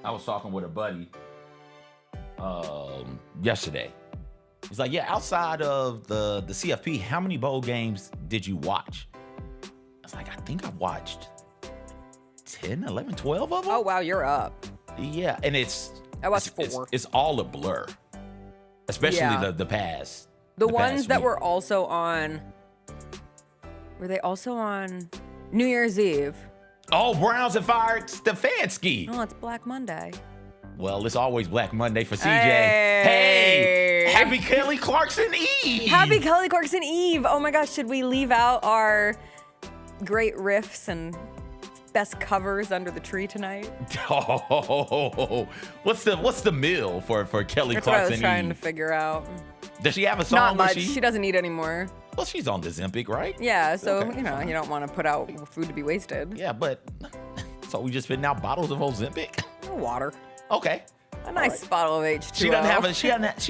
I was talking with a buddy yesterday. He's like, yeah, outside of the CFP, how many bowl games did you watch? I was like, I think I watched 10, 11, 12 of them. Oh, wow, you're up. Yeah, and I watched 4. It's all a blur, especially the past. The ones past that week. were also on, were they also on New Year's Eve? Oh, Browns have fired Stefanski. No, it's Black Monday. Well, it's always Black Monday for CJ. Hey. Hey, happy Kelly Clarkson Eve. Happy Kelly Clarkson Eve. Oh my gosh, should we leave out our great riffs and best covers under the tree tonight? Oh, what's the meal for Kelly That's Clarkson what I was trying Eve? to figure out. Does she have a song? Not where much. She doesn't eat anymore. Well, she's on the Zempic, right? Yeah, so, Okay. you don't want to put out food to be wasted. Yeah, but so we just spitting out bottles of Ozempic? Water. Okay. A nice bottle of H2O. She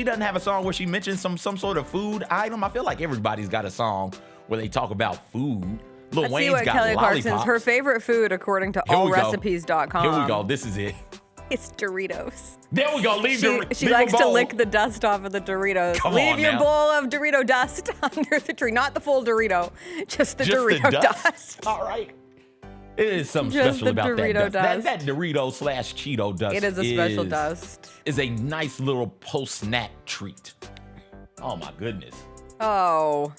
doesn't have a song where she mentions some sort of food item. I feel like everybody's got a song where they talk about food. Lil Let's see Wayne's what got Kelly lollipops. Clarkson's her favorite food according to Here we go. allrecipes.com. Here we go. This is it. It's Doritos. There we go. She likes to lick the dust off of the Doritos. Come Leave on your now. bowl of Dorito dust under the tree. Not the full Dorito, just the Just Dorito the dust. All right. It is something Just special the about Dorito that dust. dust. That Dorito/Cheeto dust. It is a special dust. Is a nice little post-snack treat. Oh my goodness. Oh,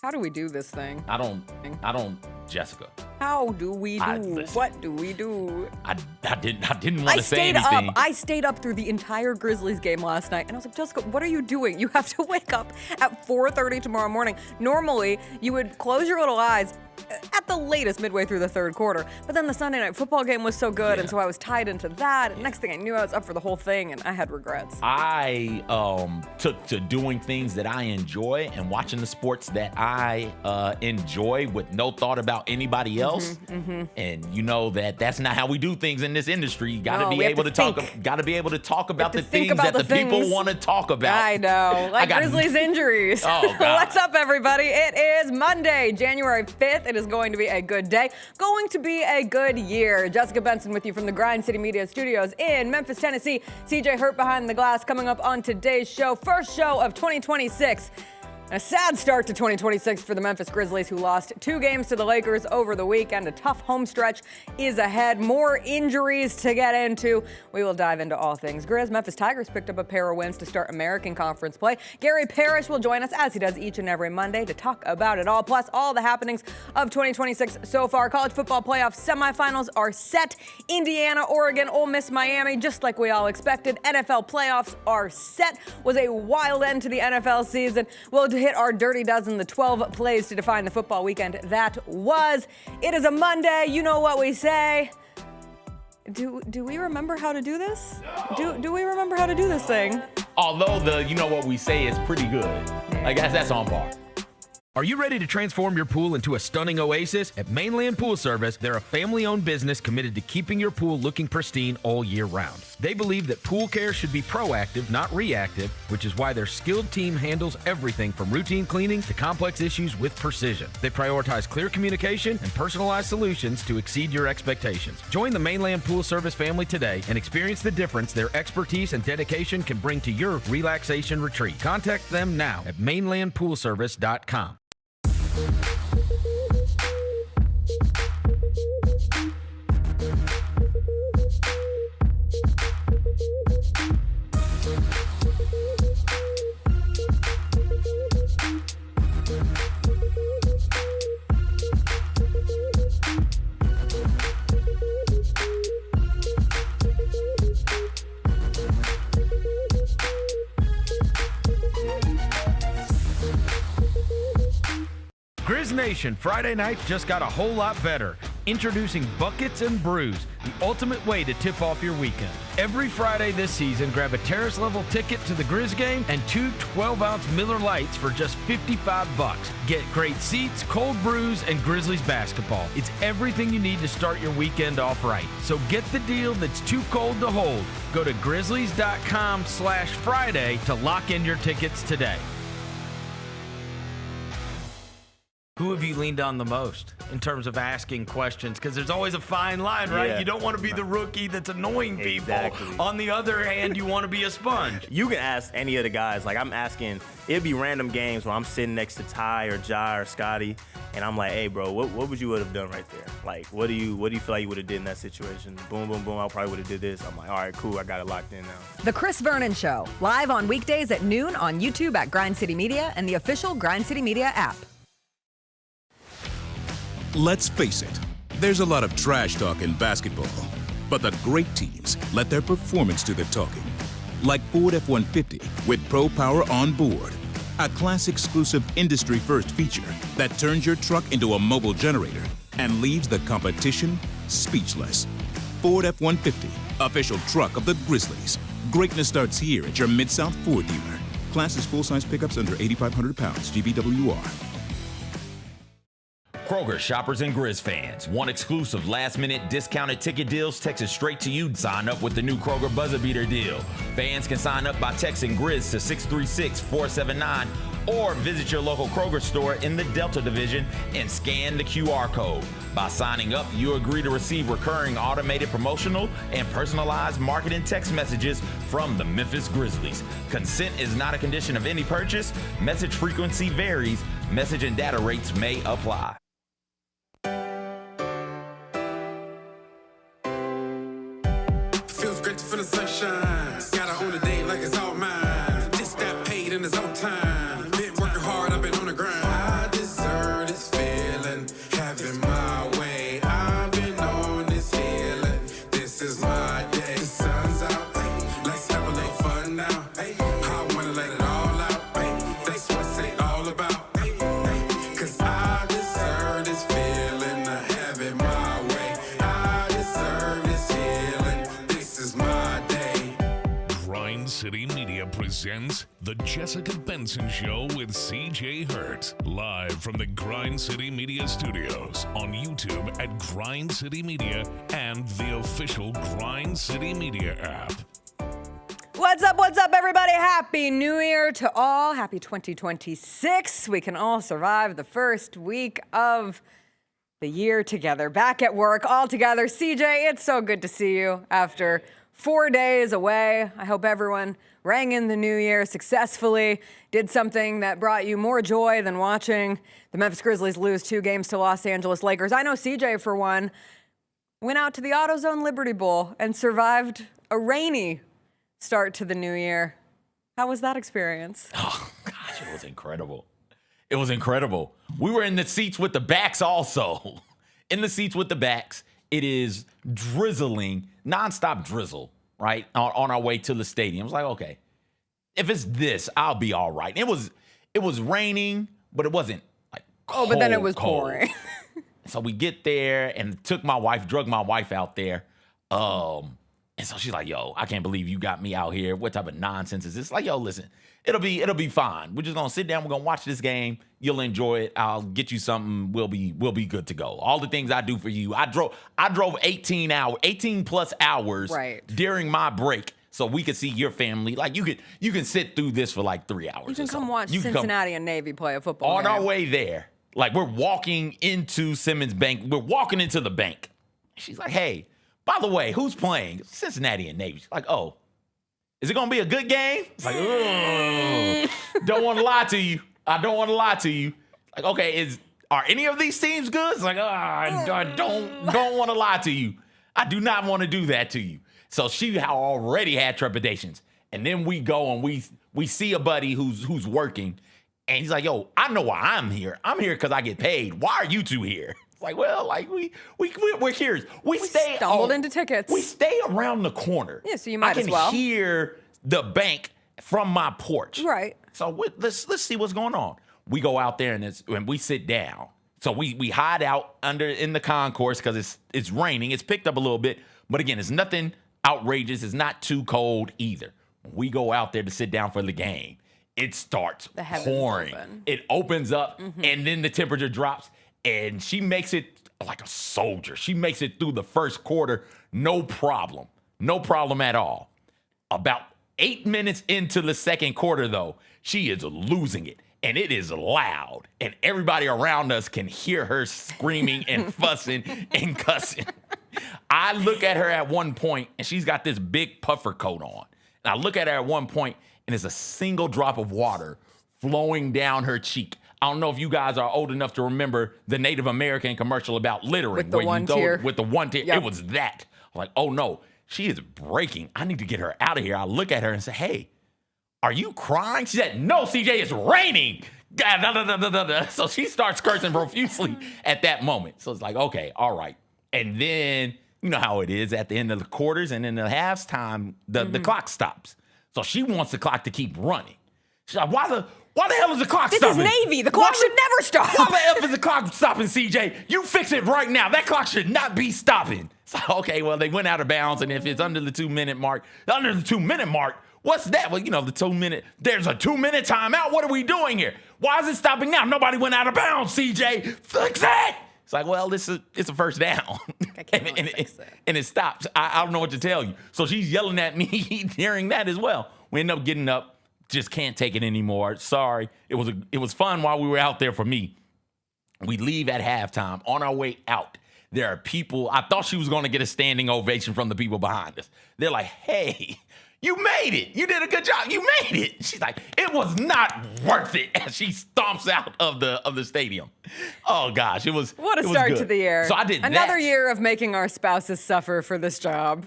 how do we do this thing? I don't, Jessica. How do we do? Listen. What do we do? I didn't want to say anything. I stayed up through the entire Grizzlies game last night, and I was like, Jessica, what are you doing? You have to wake up at 4:30 tomorrow morning. Normally, you would close your little eyes at the latest midway through the third quarter, but then the Sunday night football game was so good, and so I was tied into that. And next thing I knew, I was up for the whole thing, and I had regrets. I took to doing things that I enjoy and watching the sports that I enjoy with no thought about anybody else. And you know that's not how we do things in this industry. You gotta No, be we have able to to talk. think. Gotta be able to talk about to the think things about that the the people things. want to talk about. I know, like got- Grizzlies injuries. Oh, God. What's up, everybody? It is Monday, January 5th. It is going to be a good day, going to be a good year. Jessica Benson with you from the Grind City Media Studios in Memphis, Tennessee. CJ Hurt behind the glass coming up on today's show. First show of 2026. A sad start to 2026 for the Memphis Grizzlies, who lost 2 games to the Lakers over the weekend. A tough home stretch is ahead. More injuries to get into. We will dive into all things Grizz. Memphis Tigers picked up a pair of wins to start American Conference play. Gary Parrish will join us, as he does each and every Monday, to talk about it all, plus all the happenings of 2026 so far. College football playoff semifinals are set. Indiana, Oregon, Ole Miss, Miami, just like we all expected. NFL playoffs are set. Was a wild end to the NFL season. We'll hit our Dirty Dozen, the 12 plays to define the football weekend that was. It is a Monday. You know what we say. Do we remember how to do this? No. Do we remember how to do this thing? Although you know what we say is pretty good. I guess that's on par. Are you ready to transform your pool into a stunning oasis? At Mainland Pool Service, they're a family-owned business committed to keeping your pool looking pristine all year round. They believe that pool care should be proactive, not reactive, which is why their skilled team handles everything from routine cleaning to complex issues with precision. They prioritize clear communication and personalized solutions to exceed your expectations. Join the Mainland Pool Service family today and experience the difference their expertise and dedication can bring to your relaxation retreat. Contact them now at mainlandpoolservice.com. Grizz Nation, Friday night just got a whole lot better. Introducing Buckets and Brews, the ultimate way to tip off your weekend. Every Friday this season, grab a terrace level ticket to the Grizz game and 2 12-ounce Miller Lights for just $55. Get great seats, cold brews, and Grizzlies basketball. It's everything you need to start your weekend off right. So get the deal that's too cold to hold. Go to grizzlies.com/Friday to lock in your tickets today. Who have you leaned on the most in terms of asking questions? Because there's always a fine line, right? Yeah. You don't want to be the rookie that's annoying people. Exactly. On the other hand, you want to be a sponge. You can ask any of the guys. Like, I'm asking, it'd be random games where I'm sitting next to Ty or Jai or Scotty, and I'm like, hey, bro, what would you would have done right there? Like, what do you feel like you would have did in that situation? Boom, boom, boom, I probably would have did this. I'm like, all right, cool, I got it locked in now. The Chris Vernon Show, live on weekdays at noon on YouTube at Grind City Media and the official Grind City Media app. Let's face it, there's a lot of trash talk in basketball, but the great teams let their performance do the talking. Like Ford F-150 with Pro Power on board, a class-exclusive industry-first feature that turns your truck into a mobile generator and leaves the competition speechless. Ford F-150, official truck of the Grizzlies. Greatness starts here at your Mid-South Ford dealer. Class is full-size pickups under 8,500 pounds, GVWR. Kroger shoppers and Grizz fans. Want exclusive last-minute discounted ticket deals texted straight to you? Sign up with the new Kroger Buzzer Beater deal. Fans can sign up by texting Grizz to 636-479 or visit your local Kroger store in the Delta Division and scan the QR code. By signing up, you agree to receive recurring automated promotional and personalized marketing text messages from the Memphis Grizzlies. Consent is not a condition of any purchase. Message frequency varies. Message and data rates may apply. Feels great to feel the sunshine. Gotta own a day like it's all mine. Just got paid in his own time. Been working hard, I've been on the grind. I deserve this feeling, having my way. I've been on this healing. This is my day. The sun's out, let's have a little fun now. I wanna let it all out. That's what it's all about. Cause I deserve this feeling, having my way. I deserve this healing. This is my day. Grind City Media presents The Jessica Benson Show with CJ Hurt. Live from the Grind City Media Studios on YouTube at Grind City Media and the official Grind City Media app. What's up, everybody? Happy New Year to all. Happy 2026. We can all survive the first week of the year together. Back at work, all together. CJ, it's so good to see you after 4 days away. I hope everyone rang in the new year successfully, did something that brought you more joy than watching the Memphis Grizzlies lose 2 games to Los Angeles Lakers. I know CJ, for one, went out to the AutoZone Liberty Bowl and survived a rainy start to the new year. How was that experience? Oh, gosh, it was incredible. It was incredible. We were in the seats with the backs also. In the seats with the backs. It is drizzling, nonstop drizzle, right, on our way to the stadium. I was like, okay, if it's this, I'll be all right. It was raining, but it wasn't like cold, but then it was cold. pouring. So we get there and drug my wife out there. And so she's like, yo, I can't believe you got me out here. What type of nonsense is this? Like, yo, listen, it'll be fine. We're just gonna sit down, we're gonna watch this game. You'll enjoy it. I'll get you something. We'll be good to go. All the things I do for you. I drove 18 plus hours right during my break so we could see your family. Like you can sit through this for like 3 hours. You can or come so. watch Cincinnati and Navy play a football On game. our way there, like we're walking into Simmons Bank. We're walking into the bank. She's like, hey, by the way, who's playing? Cincinnati and Navy. She's like, oh, is it going to be a good game? It's like, don't want to lie to you. I don't want to lie to you. Like, okay, are any of these teams good? It's like, I don't want to lie to you. I do not want to do that to you. So she already had trepidations. And then we go and we see a buddy who's working. And he's like, yo, I know why I'm here. I'm here because I get paid. Why are you two here? Like, well, like we're here. We stumbled into tickets. We stay around the corner. Yeah, so you might as well. I can hear the bank from my porch. Right. So let's see what's going on. We go out there and we sit down. So we hide out in the concourse because it's raining. It's picked up a little bit, but again, it's nothing outrageous. It's not too cold either. We go out there to sit down for the game. It starts pouring. Open. It opens up, and then the temperature drops. And she makes it like a soldier. She makes it through the first quarter, no problem. No problem at all. About 8 minutes into the second quarter, though, she is losing it. and it is loud, and everybody around us can hear her screaming and fussing and cussing. I look at her at one point, and she's got this big puffer coat on. And I look at her at one point, and there's a single drop of water flowing down her cheek. I don't know if you guys are old enough to remember the Native American commercial about littering. With the one tear. With the one tear. Yep. It was that. Like, oh no, she is breaking. I need to get her out of here. I look at her and say, hey, are you crying? She said, no, CJ, it's raining. So she starts cursing profusely at that moment. So it's like, okay, all right. And then, you know how it is at the end of the quarters and in the halftime, the clock stops. So she wants the clock to keep running. She's like, why the hell is the clock stopping? This is Navy. The clock should never stop. Why the hell is the clock stopping, CJ? You fix it right now. That clock should not be stopping. So, okay, well, they went out of bounds, and if it's under the 2-minute mark, what's that? Well, you know, there's a 2-minute timeout. What are we doing here? Why is it stopping now? Nobody went out of bounds, CJ. Fix it. It's like, well, it's a first down. And it stops. I don't know what to tell you. So she's yelling at me hearing that as well. We end up getting up. Just can't take it anymore. Sorry. It was fun while we were out there for me. We leave at halftime. On our way out, there are people. I thought she was going to get a standing ovation from the people behind us. They're like, hey, you made it. You did a good job. You made it. She's like, it was not worth it. As she stomps out of the stadium. Oh gosh, it was. What a start to the year. So I did another year of making our spouses suffer for this job.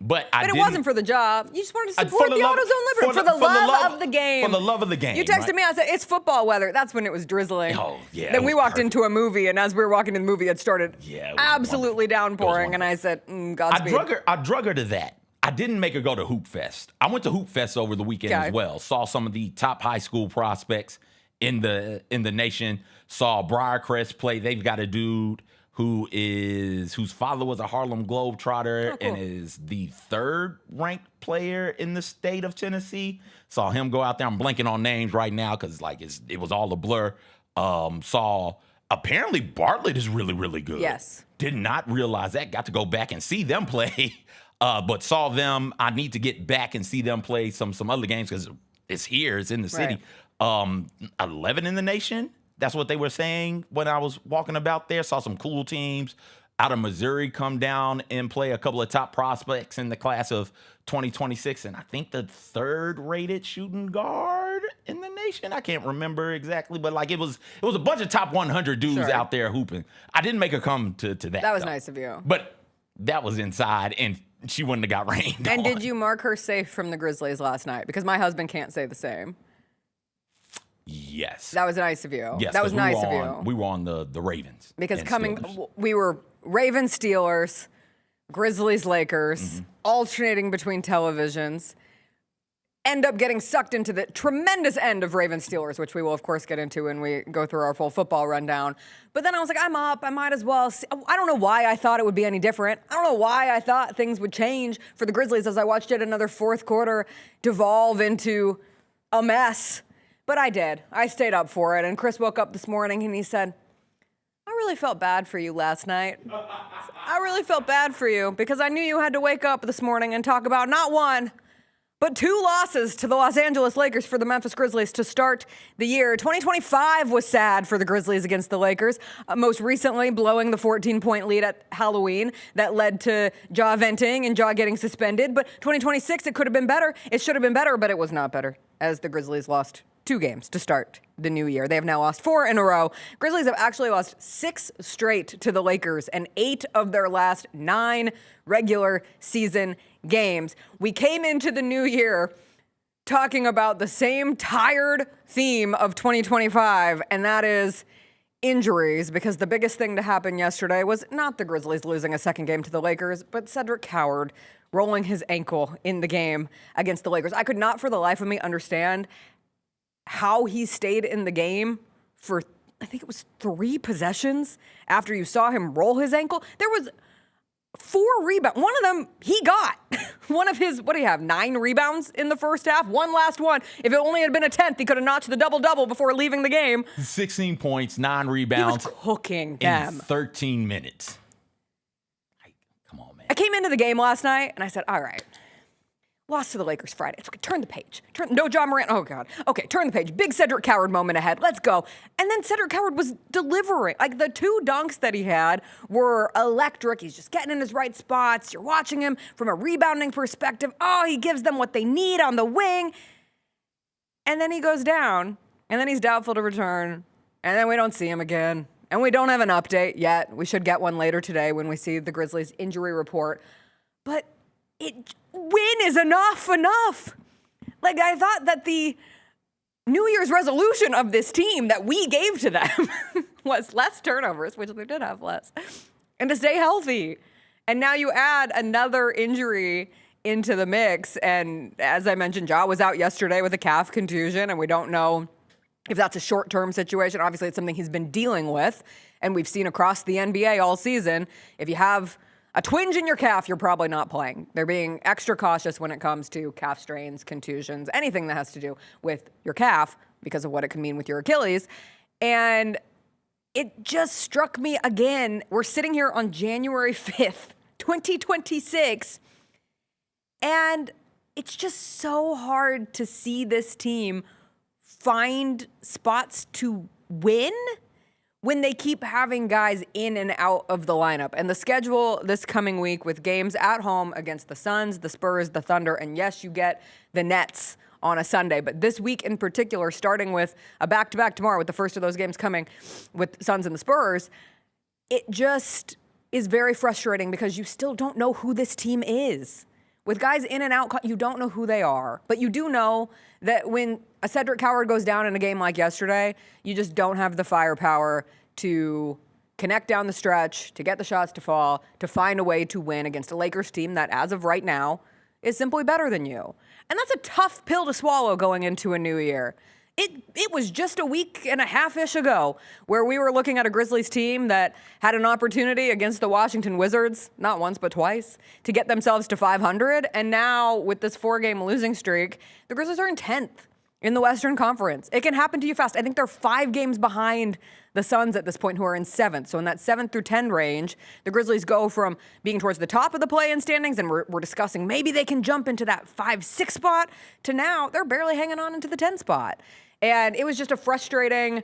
But it wasn't for the job. You just wanted to support the AutoZone Liberty for the love of the game. For the love of the game. You texted me. I said it's football weather. That's when it was drizzling. Oh yeah. Then we walked into a movie, and as we were walking in the movie, it started absolutely downpouring, and I said, Godspeed. I drug her to that. I didn't make her go to Hoop Fest. I went to Hoop Fest over the weekend as well. Saw some of the top high school prospects in the nation. Saw Briarcrest play. They've got a dude whose father was a Harlem Globetrotter and is the 3rd ranked player in the state of Tennessee. Saw him go out there. I'm blanking on names right now because it was all a blur. Saw apparently Bartlett is really, really good. Yes. Did not realize that. Got to go back and see them play. But saw them. I need to get back and see them play some other games because it's here. It's in the city. 11 in the nation. That's what they were saying when I was walking about there. Saw some cool teams out of Missouri come down and play a couple of top prospects in the class of 2026. And I think the 3rd rated shooting guard in the nation. I can't remember exactly, but like it was a bunch of top 100 dudes out there hooping. I didn't make her come to that. That was nice of you. But that was inside, and she wouldn't have got rained on. And did you mark her safe from the Grizzlies last night? Because my husband can't say the same. Yes. That was nice of you. Yes, that was nice of you. We were on the Ravens. Because we were Ravens, Steelers, Grizzlies, Lakers, alternating between televisions. End up getting sucked into the tremendous end of Ravens Steelers, which we will, of course, get into when we go through our full football rundown. But then I was like, I'm up. I might as well. I don't know why I thought it would be any different. I don't know why I thought things would change for the Grizzlies as I watched yet another 4th quarter devolve into a mess. But I did. I stayed up for it. And Chris woke up this morning and he said, I really felt bad for you last night. I really felt bad for you because I knew you had to wake up this morning and talk about not one, but 2 losses to the Los Angeles Lakers for the Memphis Grizzlies to start the year. 2025 was sad for the Grizzlies against the Lakers, most recently blowing the 14-point lead at Halloween that led to Ja venting and Ja getting suspended. But 2026, it could have been better. It should have been better, but it was not better as the Grizzlies lost 2 games to start the new year. They have now lost 4 in a row. Grizzlies have actually lost 6 straight to the Lakers and 8 of their last 9 regular season games. We came into the new year talking about the same tired theme of 2025, and that is injuries, because the biggest thing to happen yesterday was not the Grizzlies losing a second game to the Lakers, but Cedric Coward rolling his ankle in the game against the Lakers. I could not for the life of me understand how he stayed in the game for, I think it was 3 possessions after you saw him roll his ankle. There was 4 rebounds. One of them, he got. One of his, what do you have, 9 rebounds in the first half? One last one. If it only had been a 10th, he could have notched the double-double before leaving the game. 16 points, 9 rebounds. He was cooking them. In 13 minutes. Come on, man. I came into the game last night, and I said, all right, Lost to the Lakers Friday. It's okay. Turn the page. No John Morant. Oh, God. Okay, turn the page. Big Cedric Coward moment ahead. Let's go. And then Cedric Coward was delivering. Like, the 2 dunks that he had were electric. He's just getting in his right spots. You're watching him from a rebounding perspective. Oh, he gives them what they need on the wing. And then he goes down, and then he's doubtful to return, and then we don't see him again. And we don't have an update yet. We should get one later today when we see the Grizzlies injury report. But win is enough. Like, I thought that the New Year's resolution of this team that we gave to them was less turnovers, which they did have less, and to stay healthy. And now you add another injury into the mix. And as I mentioned, Ja was out yesterday with a calf contusion, and we don't know if that's a short-term situation. Obviously, it's something he's been dealing with, and we've seen across the NBA all season. If you have a twinge in your calf, you're probably not playing. They're being extra cautious when it comes to calf strains, contusions, anything that has to do with your calf because of what it can mean with your Achilles. And it just struck me again. We're sitting here on January 5th, 2026, and it's just so hard to see this team find spots to win when they keep having guys in and out of the lineup. And the schedule this coming week with games at home against the Suns, the Spurs, the Thunder, and yes, you get the Nets on a Sunday. But this week in particular, starting with a back-to-back tomorrow with the first of those games coming with Suns and the Spurs, it just is very frustrating because you still don't know who this team is. With guys in and out, you don't know who they are. But you do know that when a Cedric Coward goes down in a game like yesterday, you just don't have the firepower to connect down the stretch, to get the shots to fall, to find a way to win against a Lakers team that, as of right now, is simply better than you. And that's a tough pill to swallow going into a new year. It was just a week and a half-ish ago where we were looking at a Grizzlies team that had an opportunity against the Washington Wizards, not once but twice, to get themselves to 500. And now with this 4-game losing streak, the Grizzlies are in 10th in the Western Conference. It can happen to you fast. I think they're 5 games behind the Suns at this point, who are in 7th. So in that 7 through 10 range, the Grizzlies go from being towards the top of the play-in standings, and we're discussing maybe they can jump into that 5-6 spot, to now they're barely hanging on into the 10 spot. And it was just a frustrating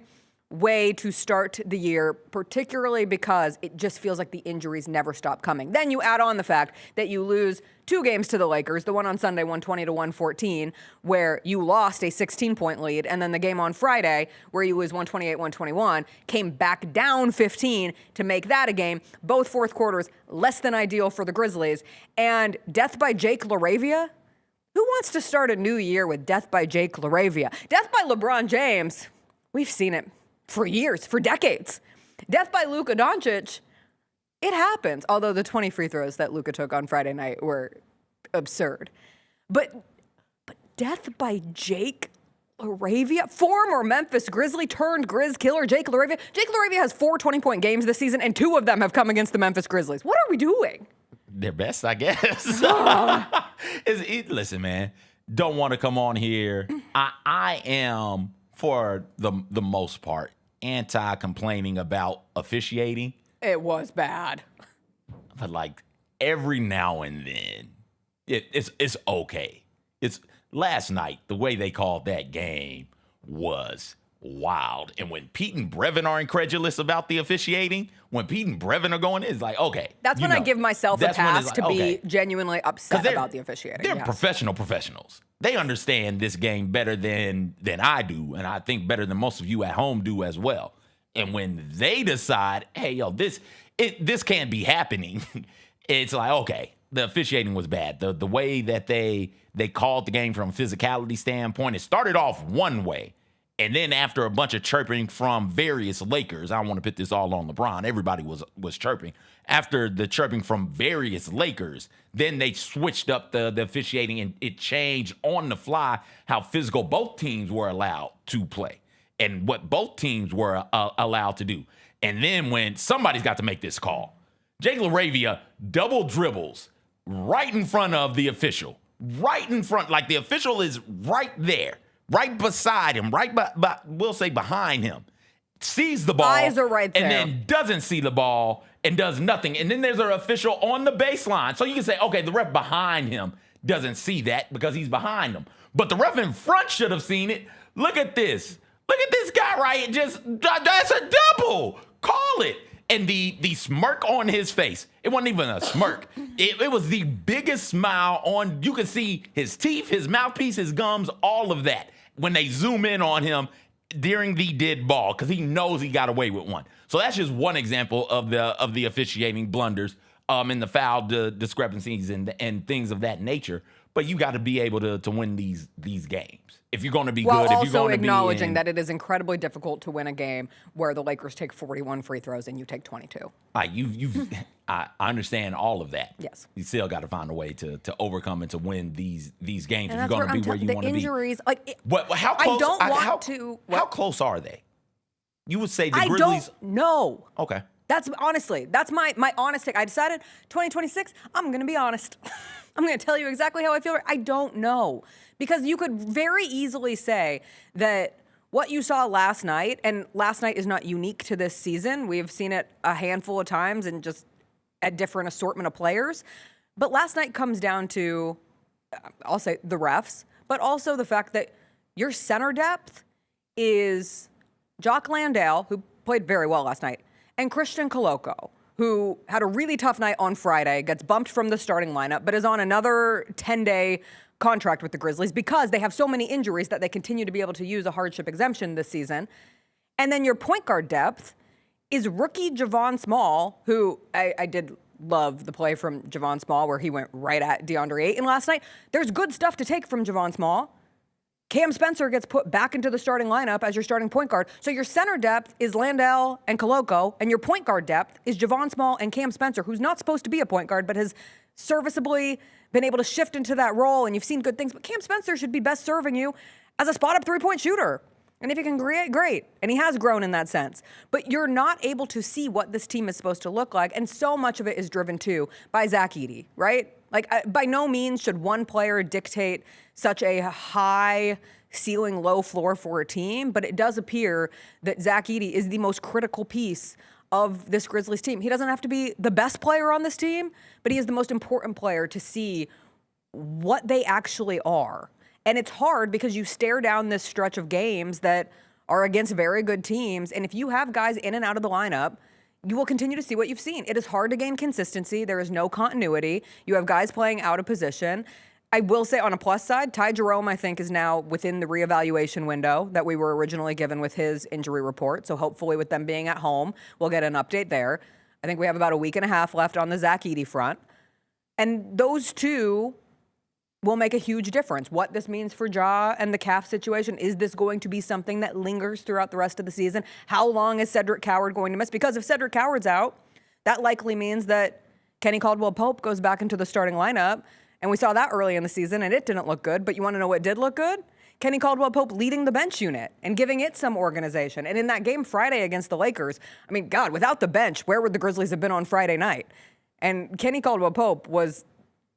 way to start the year, particularly because it just feels like the injuries never stop coming. Then you add on the fact that you lose 2 games to the Lakers, the one on Sunday, 120-114, where you lost a 16-point lead, and then the game on Friday, where you lose 128-121, came back down 15 to make that a game. Both fourth quarters less than ideal for the Grizzlies. And death by Jake LaRavia? Who wants to start a new year with death by Jake LaRavia? Death by LeBron James, we've seen it for years, for decades. Death by Luka Doncic, it happens. Although the 20 free throws that Luka took on Friday night were absurd. But death by Jake LaRavia, former Memphis Grizzly turned Grizz killer Jake LaRavia. Jake LaRavia has 4 20-point games this season, and 2 of them have come against the Memphis Grizzlies. What are we doing? Their best, I guess. Listen, man, don't want to come on here. I am, for the most part, anti-complaining about officiating. It was bad. But, like, every now and then, it's okay. It's last night, the way they called that game was wild. And when Pete and Brevin are incredulous about the officiating, when Pete and Brevin are going, it's like, okay. That's when I give myself a pass to be genuinely upset about the officiating. They're professionals. They understand this game better than I do, and I think better than most of you at home do as well. And when they decide, hey, yo, this can't be happening, it's like, okay, the officiating was bad. The way that they called the game from a physicality standpoint, it started off one way. And then after a bunch of chirping from various Lakers, I don't want to put this all on LeBron. Everybody was chirping. After the chirping from various Lakers, then they switched up the officiating, and it changed on the fly how physical both teams were allowed to play and what both teams were allowed to do. And then when somebody's got to make this call, Jake LaRavia double dribbles right in front of the official. Right in front, like the official is right there. Right beside him, we'll say behind him, sees the ball. Eyes are right there. And then doesn't see the ball and does nothing. And then there's an official on the baseline. So you can say, okay, the ref behind him doesn't see that because he's behind him. But the ref in front should have seen it. Look at this. Look at this guy right here. That's a double. Call it. And the smirk on his face, it wasn't even a smirk. It was the biggest smile on, you could see his teeth, his mouthpiece, his gums, all of that when they zoom in on him during the dead ball because he knows he got away with one. So that's just one example of the officiating blunders and the foul discrepancies and things of that nature. But you got to be able to win these games if you're going to be good. If you're also going to acknowledging that it is incredibly difficult to win a game where the Lakers take 41 free throws and you take 22. I understand all of that. Yes. You still got to find a way to overcome and to win these games And if you're going to be where you want to be. The injuries, How close? I don't want to. How close are they? You would say the I Grizzlies. don't know. Okay. That's my honest take. I decided 2026, I'm going to be honest. I'm going to tell you exactly how I feel. I don't know. Because you could very easily say that what you saw last night, and last night is not unique to this season. We've seen it a handful of times and just a different assortment of players. But last night comes down to, I'll say, the refs, but also the fact that your center depth is Jock Landale, who played very well last night, and Christian Koloko, who had a really tough night on Friday, gets bumped from the starting lineup, but is on another 10-day contract with the Grizzlies because they have so many injuries that they continue to be able to use a hardship exemption this season. And then your point guard depth is rookie Javon Small, who I did love the play from Javon Small where he went right at DeAndre Ayton last night. There's good stuff to take from Javon Small. Cam Spencer gets put back into the starting lineup as your starting point guard. So your center depth is Landale and Koloko, and your point guard depth is Javon Small and Cam Spencer, who's not supposed to be a point guard, but has serviceably been able to shift into that role, and you've seen good things. But Cam Spencer should be best serving you as a spot-up three-point shooter. And if he can create, great. And he has grown in that sense. But you're not able to see what this team is supposed to look like, and so much of it is driven, too, by Zach Edey, right? By no means should one player dictate such a high ceiling, low floor for a team, but it does appear that Zach Edey is the most critical piece of this Grizzlies team. He doesn't have to be the best player on this team, but he is the most important player to see what they actually are. And it's hard because you stare down this stretch of games that are against very good teams, and if you have guys in and out of the lineup, you will continue to see what you've seen. It is hard to gain consistency. There is no continuity. You have guys playing out of position. I will say on a plus side, Ty Jerome, I think, is now within the reevaluation window that we were originally given with his injury report. So hopefully with them being at home, we'll get an update there. I think we have about a week and a half left on the Zach Edey front. And those two will make a huge difference. What this means for Ja and the calf situation. Is this going to be something that lingers throughout the rest of the season? How long is Cedric Coward going to miss? Because if Cedric Coward's out, that likely means that Kenny Caldwell-Pope goes back into the starting lineup. And we saw that early in the season, and it didn't look good. But you want to know what did look good? Kenny Caldwell-Pope leading the bench unit and giving it some organization. And in that game Friday against the Lakers, I mean, God, without the bench, where would the Grizzlies have been on Friday night? And Kenny Caldwell-Pope was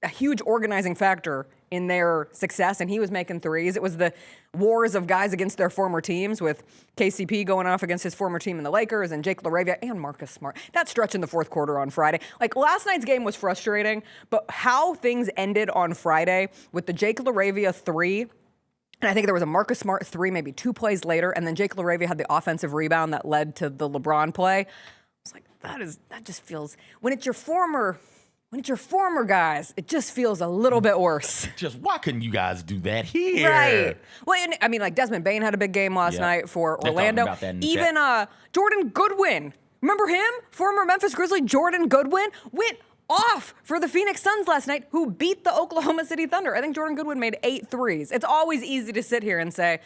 a huge organizing factor in their success, and he was making threes. It was the wars of guys against their former teams, with KCP going off against his former team in the Lakers, and Jake LaRavia and Marcus Smart. That stretch in the fourth quarter on Friday. Like, last night's game was frustrating, but how things ended on Friday with the Jake LaRavia three, and I think there was a Marcus Smart three maybe 2 plays later, and then Jake LaRavia had the offensive rebound that led to the LeBron play. I was like, that just feels, when it's your former guys, it just feels a little bit worse. Just why couldn't you guys do that here? Right. Well, and, I mean, like Desmond Bain had a big game last night for Orlando. About that in the Even Jordan Goodwin, remember him? Former Memphis Grizzly Jordan Goodwin went off for the Phoenix Suns last night, who beat the Oklahoma City Thunder. I think Jordan Goodwin made 8 threes. It's always easy to sit here and say,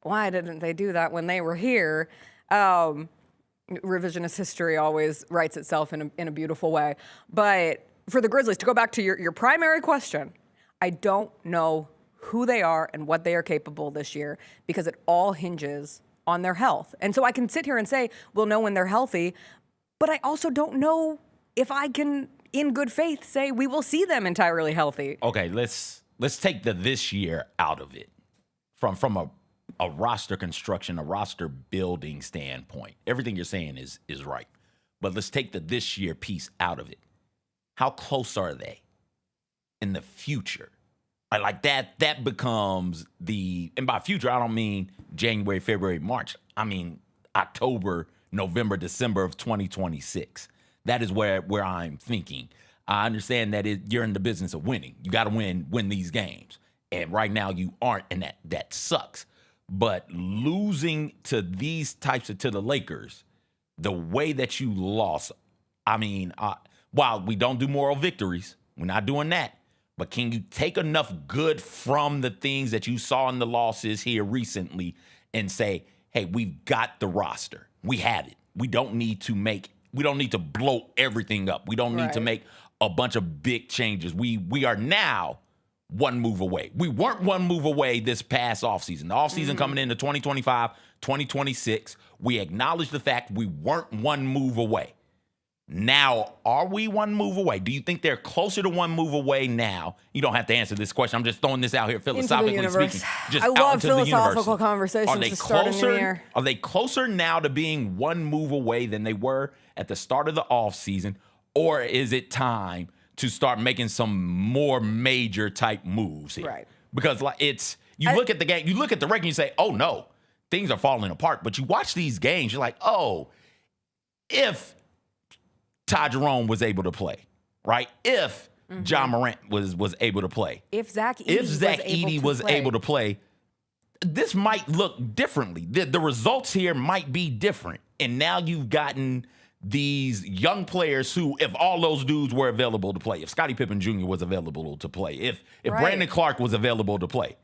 why didn't they do that when they were here? Revisionist history always writes itself in a beautiful way. But for the Grizzlies, to go back to your primary question, I don't know who they are and what they are capable this year, because it all hinges on their health. And so I can sit here and say, we'll know when they're healthy, but I also don't know if I can, in good faith, say we will see them entirely healthy. Okay, let's take the this year out of it. From a roster construction, a roster building standpoint. Everything you're saying is right. But let's take the this year piece out of it. How close are they in the future Like that becomes and by future, I don't mean January, February, March. I mean October, November, December of 2026. That is where I'm thinking. I understand that you're in the business of winning. You got to win these games. And right now you aren't, and that sucks. But losing to these types to the Lakers, the way that you lost, I mean, while we don't do moral victories, we're not doing that. But can you take enough good from the things that you saw in the losses here recently and say, hey, we've got the roster. We have it. We don't need to blow everything up. We don't need to make a bunch of big changes. We are now one move away. We weren't one move away this past offseason. The offseason coming into 2025, 2026, we acknowledge the fact we weren't one move away. Now, are we one move away? Do you think they're closer to one move away now? You don't have to answer this question. I'm just throwing this out here philosophically speaking. Just I out love into the philosophical universe. conversations to start in the new year. Are they closer now to being one move away than they were at the start of the offseason? Or is it time to start making some more major type moves here? Right. Because look at the game, you look at the record and you say, oh no, things are falling apart. But you watch these games, you're like, oh, if Ty Jerome was able to play, right? If John Morant was able to play. If Zach Edey was able to play, this might look differently. The results here might be different. And now you've gotten these young players who, if all those dudes were available to play, if Scottie Pippen Jr. was available to play, if Brandon Clark was available to play,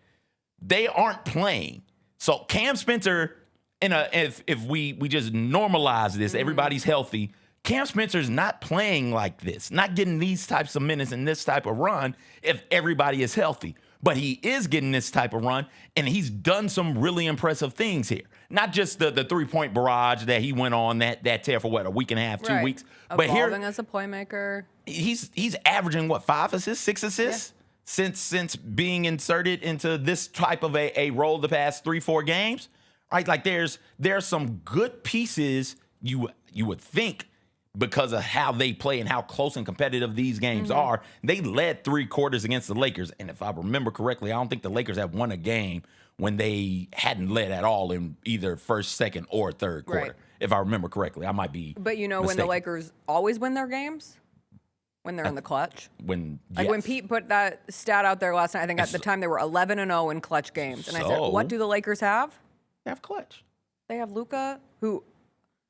they aren't playing. So Cam Spencer, if we just normalize this, everybody's healthy. Cam Spencer's not playing like this, not getting these types of minutes and this type of run if everybody is healthy. But he is getting this type of run, and he's done some really impressive things here. Not just the three-point barrage that he went on that tear for, a week and a half, 2 weeks. But here, as a playmaker. He's averaging, 5 assists, 6 assists? Yeah. Since being inserted into this type of a role the past 3-4 games. Right? Like there's some good pieces you would think, because of how they play and how close and competitive these games are. They led 3 quarters against the Lakers. And if I remember correctly, I don't think the Lakers have won a game when they hadn't led at all in either first, second, or third quarter. Right. If I remember correctly, I might be But you know mistaken. when the Lakers always win their games? When they're in the clutch. When Pete put that stat out there last night, I think at the time they were 11-0 in clutch games. And I said, what do the Lakers have? They have clutch. They have Luka, who...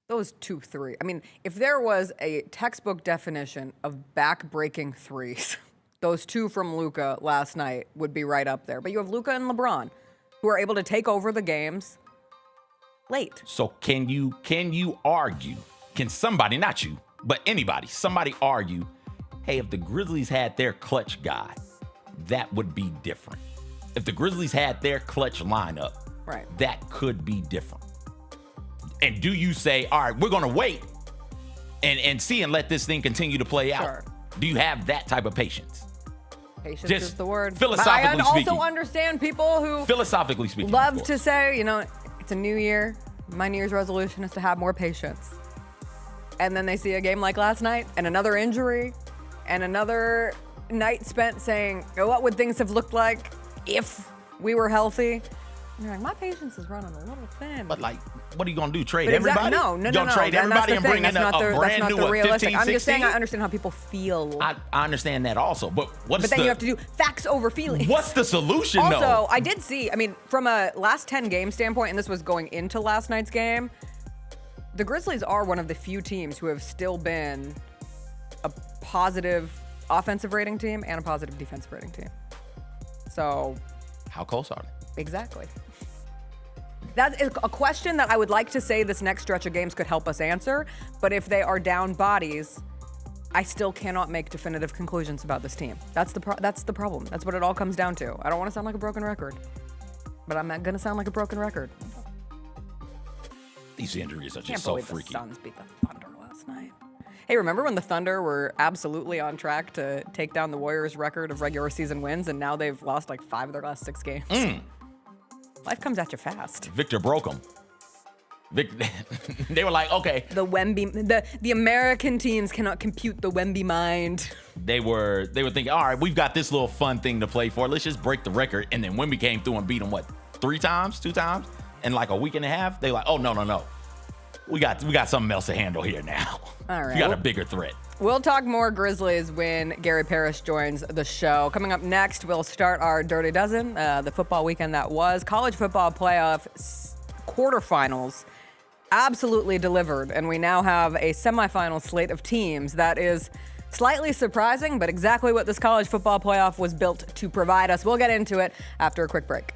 Those 2-3. I mean, if there was a textbook definition of back-breaking threes, those 2 from Luka last night would be right up there. But you have Luka and LeBron, who are able to take over the games late. So can you argue? Can somebody, not you, but somebody argue, hey, if the Grizzlies had their clutch guy, that would be different. If the Grizzlies had their clutch lineup, that could be different. And do you say, all right, we're going to wait and see and let this thing continue to play out? Sure. Do you have that type of patience? Patience is the word. Philosophically speaking. I also understand people who philosophically speaking, love to say, it's a new year. My New Year's resolution is to have more patience. And then they see a game like last night and another injury and another night spent saying, what would things have looked like if we were healthy? And you're like, my patience is running a little thin. But what are you going to do? Trade everybody? No. You're going to trade everybody and bring in a brand new 15, I'm just saying 16? I understand how people feel. I understand that also. But then you have to do facts over feelings. What's the solution, also, though? Also, I did see, from a last 10 game standpoint, and this was going into last night's game, the Grizzlies are one of the few teams who have still been a positive offensive rating team and a positive defensive rating team. So. How close are they? Exactly. That is a question that I would like to say this next stretch of games could help us answer, but if they are down bodies, I still cannot make definitive conclusions about this team. That's the problem. That's what it all comes down to. I don't want to sound like a broken record, but I'm not going to sound like a broken record. These injuries are just so freaky. The Suns beat the Thunder last night. Hey, remember when the Thunder were absolutely on track to take down the Warriors' record of regular season wins, and now they've lost 5 of their last 6 games? Life comes at you fast. Victor broke them. They were like, okay. The Wemby, the American teams cannot compute the Wemby mind. They were thinking, all right, we've got this little fun thing to play for. Let's just break the record. And then Wemby came through and beat them, what, 2 times in like a week and a half? They like, oh, no. We got something else to handle here now. All right. We got a bigger threat. We'll talk more Grizzlies when Gary Parrish joins the show. Coming up next, we'll start our Dirty Dozen, the football weekend that was. College football playoff quarterfinals absolutely delivered, and we now have a semifinal slate of teams that is slightly surprising, but exactly what this college football playoff was built to provide us. We'll get into it after a quick break.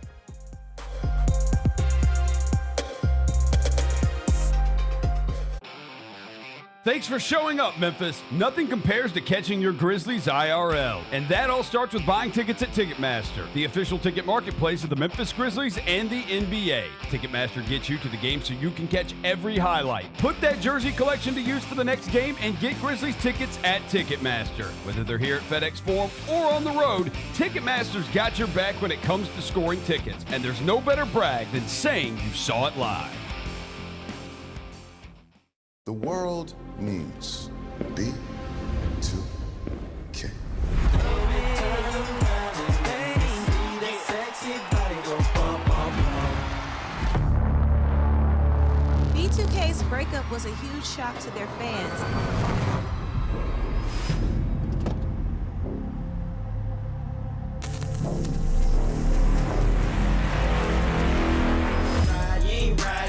Thanks for showing up, Memphis. Nothing compares to catching your Grizzlies IRL. And that all starts with buying tickets at Ticketmaster, the official ticket marketplace of the Memphis Grizzlies and the NBA. Ticketmaster gets you to the game so you can catch every highlight. Put that jersey collection to use for the next game and get Grizzlies tickets at Ticketmaster. Whether they're here at FedEx Forum or on the road, Ticketmaster's got your back when it comes to scoring tickets. And there's no better brag than saying you saw it live. The world needs B2K. B2K's breakup was a huge shock to their fans.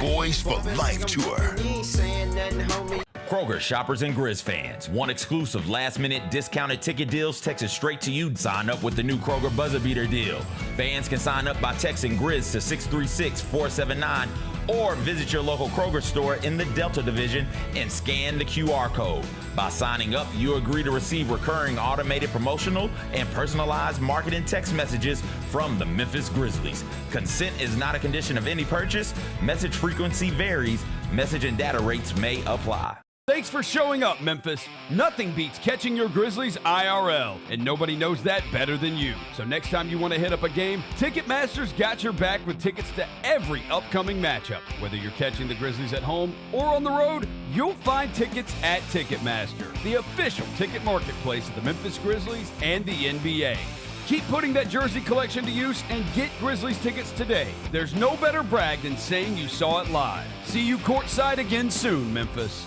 Boys for Life Tour. Kroger shoppers and Grizz fans. Want exclusive last-minute discounted ticket deals texted straight to you? Sign up with the new Kroger Buzzer Beater deal. Fans can sign up by texting Grizz to 636-479 or visit your local Kroger store in the Delta Division and scan the QR code. By signing up, you agree to receive recurring automated promotional and personalized marketing text messages from the Memphis Grizzlies. Consent is not a condition of any purchase. Message frequency varies. Message and data rates may apply. Thanks for showing up, Memphis. Nothing beats catching your Grizzlies IRL, and nobody knows that better than you. So next time you want to hit up a game, Ticketmaster's got your back with tickets to every upcoming matchup. Whether you're catching the Grizzlies at home or on the road, you'll find tickets at Ticketmaster, the official ticket marketplace of the Memphis Grizzlies and the NBA. Keep putting that jersey collection to use and get Grizzlies tickets today. There's no better brag than saying you saw it live. See you courtside again soon, Memphis.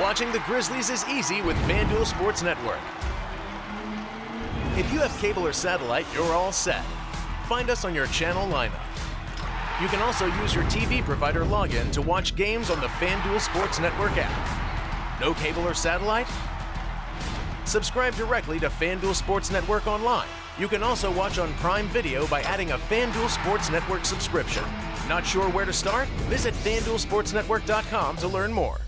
Watching the Grizzlies is easy with FanDuel Sports Network. If you have cable or satellite, you're all set. Find us on your channel lineup. You can also use your TV provider login to watch games on the FanDuel Sports Network app. No cable or satellite? Subscribe directly to FanDuel Sports Network online. You can also watch on Prime Video by adding a FanDuel Sports Network subscription. Not sure where to start? Visit FanDuelSportsNetwork.com to learn more.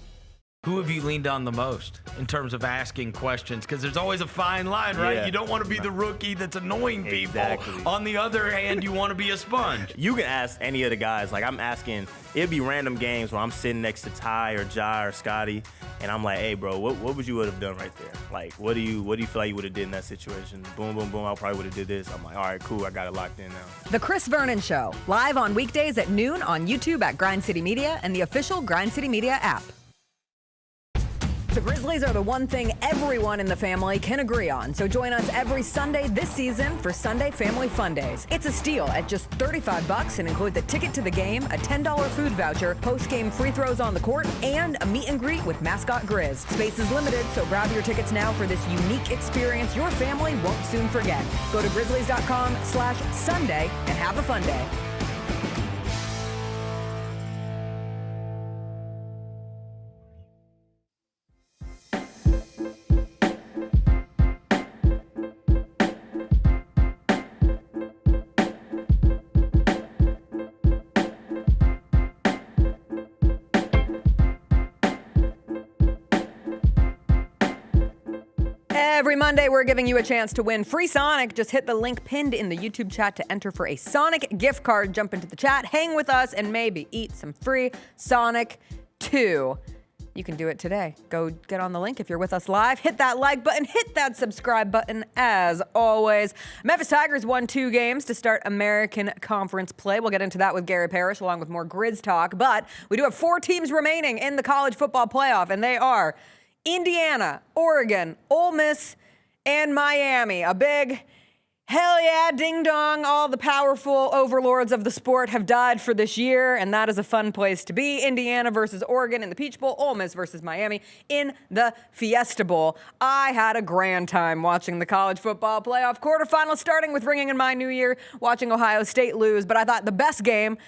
Who have you leaned on the most in terms of asking questions? Because there's always a fine line, right? Yeah. You don't want to be the rookie that's annoying people. Exactly. On the other hand, you want to be a sponge. You can ask any of the guys. Like, I'm asking, it'd be random games where I'm sitting next to Ty or Jai or Scotty, and I'm like, hey, bro, what would you would have done right there? Like, what do you feel like you would have did in that situation? Boom, boom, boom, I probably would have did this. I'm like, all right, cool, I got it locked in now. The Chris Vernon Show, live on weekdays at noon on YouTube at Grind City Media and the official Grind City Media app. The Grizzlies are the one thing everyone in the family can agree on, so join us every Sunday this season for Sunday Family Fun Days. It's a steal at just $35 and includes a ticket to the game, a $10 food voucher, post-game free throws on the court, and a meet and greet with mascot Grizz. Space is limited, so grab your tickets now for this unique experience your family won't soon forget. Go to grizzlies.com/Sunday and have a fun day. Every Monday, we're giving you a chance to win free Sonic. Just hit the link pinned in the YouTube chat to enter for a Sonic gift card. Jump into the chat, hang with us, and maybe eat some free Sonic too. You can do it today. Go get on the link if you're with us live. Hit that like button, hit that subscribe button as always. Memphis Tigers won 2 games to start American Conference play. We'll get into that with Gary Parrish along with more Grizz talk. But we do have 4 teams remaining in the college football playoff, and they are Indiana, Oregon, Ole Miss, and Miami. A big hell yeah, ding dong, all the powerful overlords of the sport have died for this year, and that is a fun place to be. Indiana versus Oregon in the Peach Bowl, Ole Miss versus Miami in the Fiesta Bowl. I had a grand time watching the college football playoff quarterfinals, starting with ringing in my new year, watching Ohio State lose, but I thought the best game,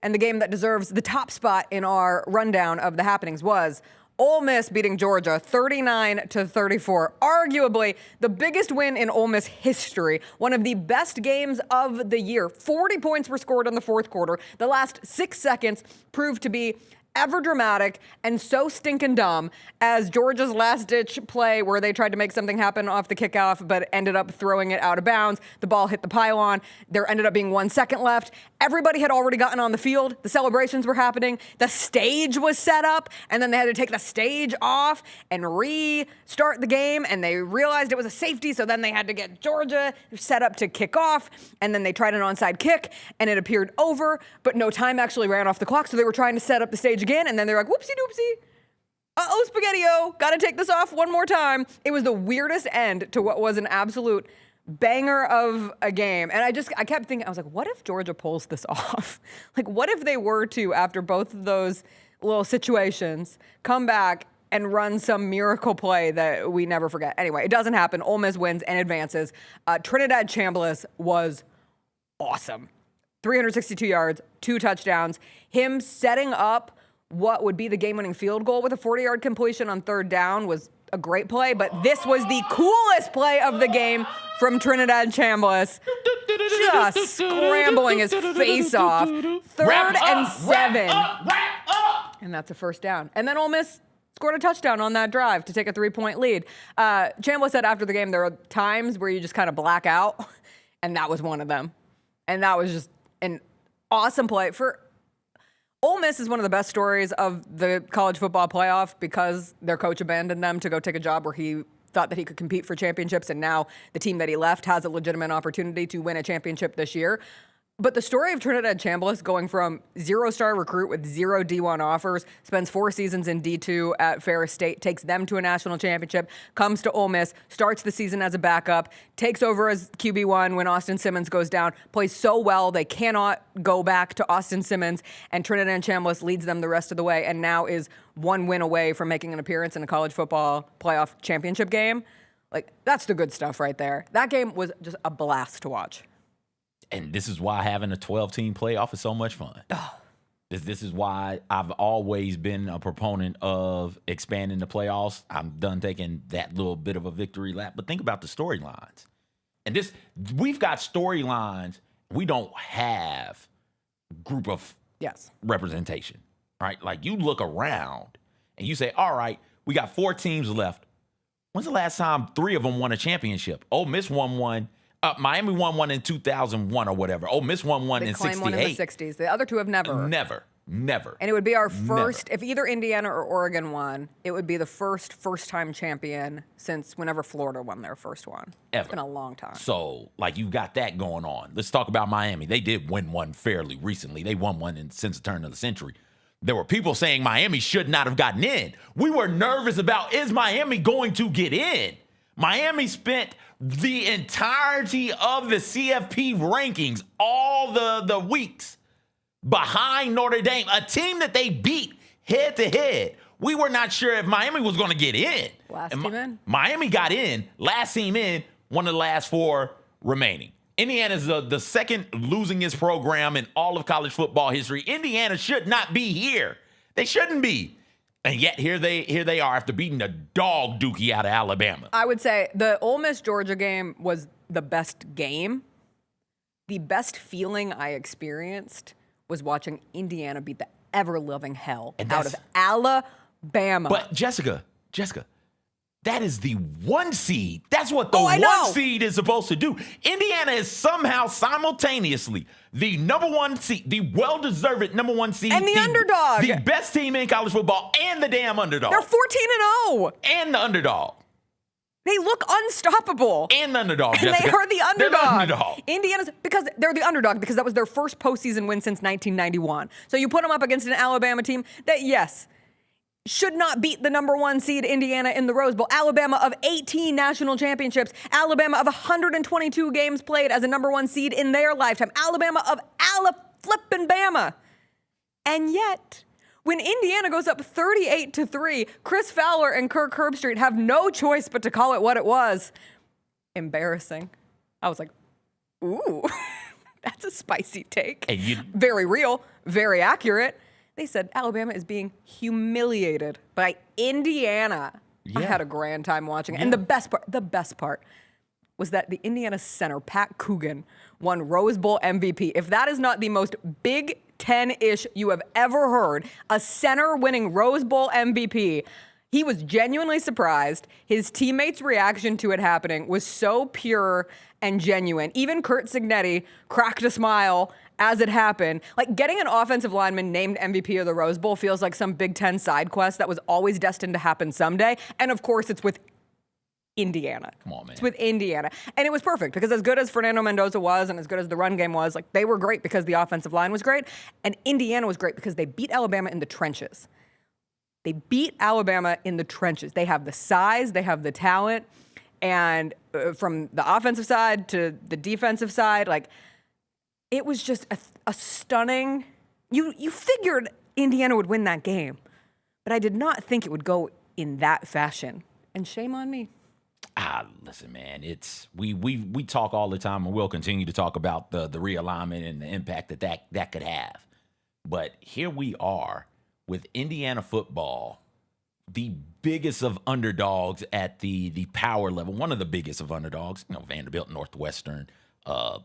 and the game that deserves the top spot in our rundown of the happenings, was Ole Miss beating Georgia 39-34. Arguably the biggest win in Ole Miss history. One of the best games of the year. 40 points were scored in the fourth quarter. The last 6 seconds proved to be ever dramatic and so stinking dumb as Georgia's last-ditch play where they tried to make something happen off the kickoff but ended up throwing it out of bounds. The ball hit the pylon. There ended up being 1 second left. Everybody had already gotten on the field. The celebrations were happening. The stage was set up, and then they had to take the stage off and restart the game, and they realized it was a safety, so then they had to get Georgia set up to kick off, and then they tried an onside kick, and it appeared over, but no time actually ran off the clock, so they were trying to set up the stage again, and then they're like, whoopsie doopsie. Uh-oh, spaghetti-o. Gotta take this off one more time. It was the weirdest end to what was an absolute banger of a game. And I kept thinking, I was like, what if Georgia pulls this off? Like, what if they were to, after both of those little situations, come back and run some miracle play that we never forget? Anyway, it doesn't happen. Ole Miss wins and advances. Trinidad Chambliss was awesome. 362 yards, 2 touchdowns. Him setting up what would be the game-winning field goal with a 40-yard completion on 3rd down was a great play, but this was the coolest play of the game from Trinidad Chambliss. Just scrambling his face off. 3rd and 7. And that's a 1st down. And then Ole Miss scored a touchdown on that drive to take a 3-point lead. Chambliss said after the game there are times where you just kind of black out, and that was one of them. And that was just an awesome play. For Ole Miss is one of the best stories of the college football playoff because their coach abandoned them to go take a job where he thought that he could compete for championships, and now the team that he left has a legitimate opportunity to win a championship this year. But the story of Trinidad Chambliss going from 0-star recruit with 0 D1 offers, spends 4 seasons in D2 at Ferris State, takes them to a national championship, comes to Ole Miss, starts the season as a backup, takes over as QB1 when Austin Simmons goes down, plays so well they cannot go back to Austin Simmons, and Trinidad Chambliss leads them the rest of the way and now is 1 win away from making an appearance in a college football playoff championship game. Like, that's the good stuff right there. That game was just a blast to watch. And this is why having a 12-team playoff is so much fun. This is why I've always been a proponent of expanding the playoffs. I'm done taking that little bit of a victory lap. But think about the storylines. And we've got storylines. We don't have group of representation. All right? Like, you look around and you say, all right, we got 4 teams left. When's the last time 3 of them won a championship? Ole Miss won one. Miami won one in 2001 or whatever. Ole Miss won one in 68. One in the 60s. The other 2 have never. Never. And it would be our first, if either Indiana or Oregon won, it would be the first-time champion since whenever Florida won their first one. Ever. It's been a long time. So, like, you got that going on. Let's talk about Miami. They did win one fairly recently. They won one since the turn of the century. There were people saying Miami should not have gotten in. We were nervous about, is Miami going to get in? Miami spent the entirety of the CFP rankings, all the weeks, behind Notre Dame, a team that they beat head-to-head. We were not sure if Miami was going to get in. Last team in. Miami got in, last team in, one of the last 4 remaining. Indiana's the second losingest program in all of college football history. Indiana should not be here. They shouldn't be. And yet here they are after beating the dog dookie out of Alabama. I would say the Ole Miss-Georgia game was the best game. The best feeling I experienced was watching Indiana beat the ever-loving hell out of Alabama. But Jessica, That is the 1 seed. That's what the I 1 know. seed is supposed to do. Indiana is somehow simultaneously the number 1 seed, the well-deserved number 1 seed. And the underdog. The best team in college football and the damn underdog. They're 14-0. And the underdog. They look unstoppable. And the underdog, And Jessica. they are the underdog. They're the underdog. Indiana's, because they're the underdog, because that was their first postseason win since 1991. So you put them up against an Alabama team that, yes, should not beat the number 1 seed Indiana in the Rose Bowl. Alabama of 18 national championships. Alabama of 122 games played as a number 1 seed in their lifetime. Alabama of Flippin' And yet, when Indiana goes up 38-3, Chris Fowler and Kirk Herbstreit have no choice but to call it what it was. Embarrassing. I was like, ooh, that's a spicy take. Very real, very accurate. They said Alabama is being humiliated by Indiana. I had a grand time watching it. And the best part was that the Indiana center, Pat Coogan, won Rose Bowl MVP. If that is not the most Big Ten-ish you have ever heard, a center winning Rose Bowl MVP, he was genuinely surprised. His teammates' reaction to it happening was so pure and genuine. Even Curt Cignetti cracked a smile as it happened. Like, getting an offensive lineman named MVP of the Rose Bowl feels like some Big Ten side quest that was always destined to happen someday. And of course, it's with Indiana. Come on, man. It's with Indiana. And it was perfect because as good as Fernando Mendoza was and as good as the run game was, like, they were great because the offensive line was great. And Indiana was great because they beat Alabama in the trenches. They beat Alabama in the trenches. They have the size, they have the talent. And from the offensive side to the defensive side, like, it was just a stunning. You figured Indiana would win that game, but I did not think it would go in that fashion. And shame on me. Listen, man, it's we talk all the time, and we'll continue to talk about the realignment and the impact that could have. But here we are with Indiana football, the biggest of underdogs at the power level, one of the biggest of underdogs. You know, Vanderbilt, Northwestern,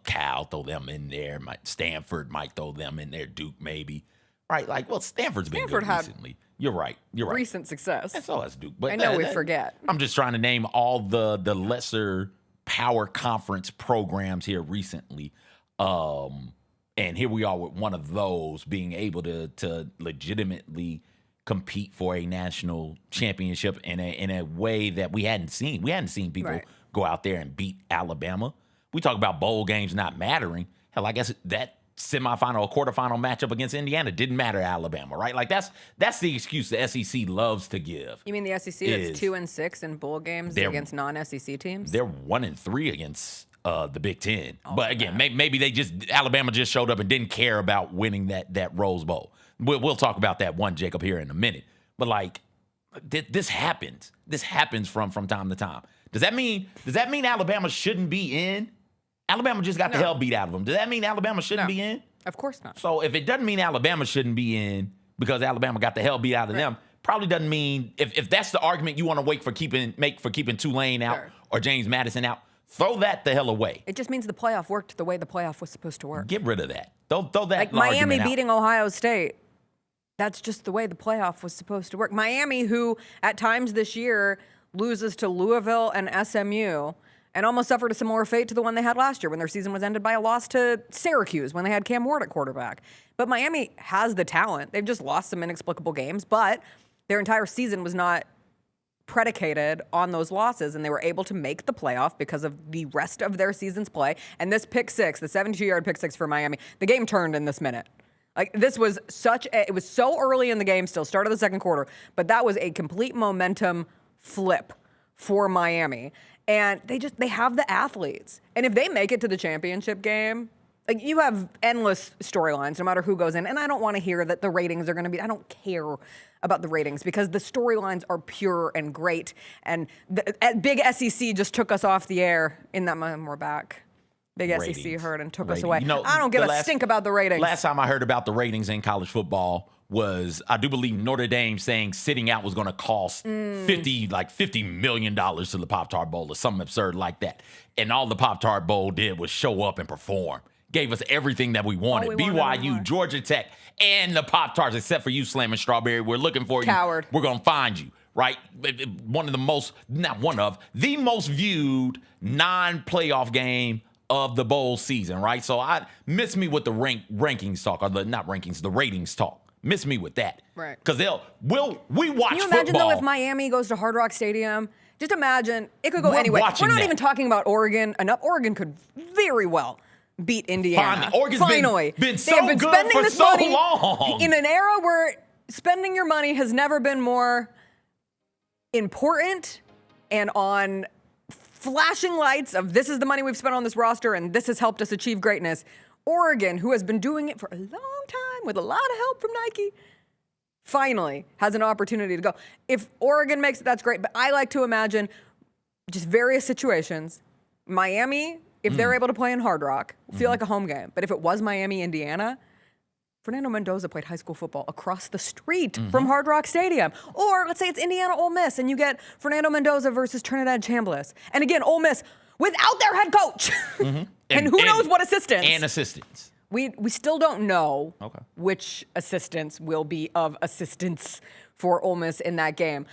Cal, throw them in there. Stanford might throw them in there. Duke maybe, right? Like, well, Stanford's been good recently. You're right. Recent success. That's all that's Duke. But I know we forget. I'm just trying to name all the lesser power conference programs here recently. And here we are with one of those being able to legitimately compete for a national championship in a way that we hadn't seen. We hadn't seen people go out there and beat Alabama. We talk about bowl games not mattering. Hell, I guess that semifinal or quarterfinal matchup against Indiana didn't matter to Alabama, right? Like, that's the excuse the SEC loves to give. You mean the SEC that's 2-6 in bowl games against non-SEC teams? They're 1-3 against the Big Ten. But again, maybe Alabama just showed up and didn't care about winning that Rose Bowl. We'll talk about that one, Jacob, here in a minute. But like, this happens. This happens from time to time. Does that mean Alabama shouldn't be in? Alabama just got the hell beat out of them. Does that mean Alabama shouldn't be in? Of course not. So if it doesn't mean Alabama shouldn't be in because Alabama got the hell beat out of them, probably doesn't mean if that's the argument you want to make for keeping Tulane out or James Madison out, throw that the hell away. It just means the playoff worked the way the playoff was supposed to work. Get rid of that. Throw that like Miami argument beating out. Ohio State. That's just the way the playoff was supposed to work. Miami, who at times this year loses to Louisville and SMU, and almost suffered a similar fate to the one they had last year when their season was ended by a loss to Syracuse when they had Cam Ward at quarterback. But Miami has the talent. They've just lost some inexplicable games, but their entire season was not predicated on those losses, and they were able to make the playoff because of the rest of their season's play. And this pick six, the 72-yard pick six for Miami, the game turned in this minute. Like, this was it was so early in the game, still start of the second quarter, but that was a complete momentum flip for Miami. And they have the athletes. And if they make it to the championship game, like, you have endless storylines no matter who goes in. And I don't want to hear that the ratings are going to be, I don't care about the ratings because the storylines are pure and great. And Big SEC just took us off the air in that moment. We're back. Big ratings. SEC heard and took us away. You know, I don't give a stink about the ratings. Last time I heard about the ratings in college football was, I do believe, Notre Dame saying sitting out was going to cost $50 million to the Pop-Tart Bowl or something absurd like that. And all the Pop-Tart Bowl did was show up and perform. Gave us everything that we wanted. BYU, Georgia Tech, and the Pop-Tarts, except for you, Slam and Strawberry. We're looking for you. Coward. We're going to find you. right? One of the most, the most viewed non-playoff game of the bowl season, right? So miss me with the rankings talk, or the ratings talk. Miss me with that. Right. Because we watch football. Can you imagine, though, if Miami goes to Hard Rock Stadium? Just imagine, it could go anyway. We're not even talking about Oregon enough. Oregon could very well beat Indiana. Oregon's Finally. been so They've been good spending for this so money long. in an era where spending your money has never been more important and on flashing lights of this is the money we've spent on this roster and this has helped us achieve greatness. Oregon, who has been doing it for a long time with a lot of help from Nike, finally has an opportunity to go. If Oregon makes it, that's great. But I like to imagine just various situations. Miami, if they're able to play in Hard Rock, feel like a home game. But if it was Miami, Indiana, Fernando Mendoza played high school football across the street from Hard Rock Stadium. Or let's say it's Indiana Ole Miss and you get Fernando Mendoza versus Trinidad Chambliss. And again, Ole Miss without their head coach. And who knows what assistants. And assistants. We still don't know which assistants will be of assistance for Ole Miss in that game.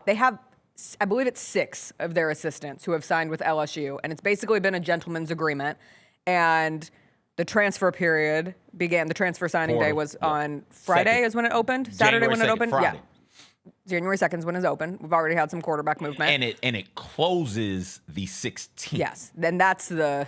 They have, I believe it's 6 of their assistants who have signed with LSU, and it's basically been a gentleman's agreement. And the transfer period began. The transfer signing day was on Friday is when it opened. Saturday when it opened. Friday. Yeah. January 2nd is when it's open. We've already had some quarterback movement. And it closes the 16th. Yes. Then that's the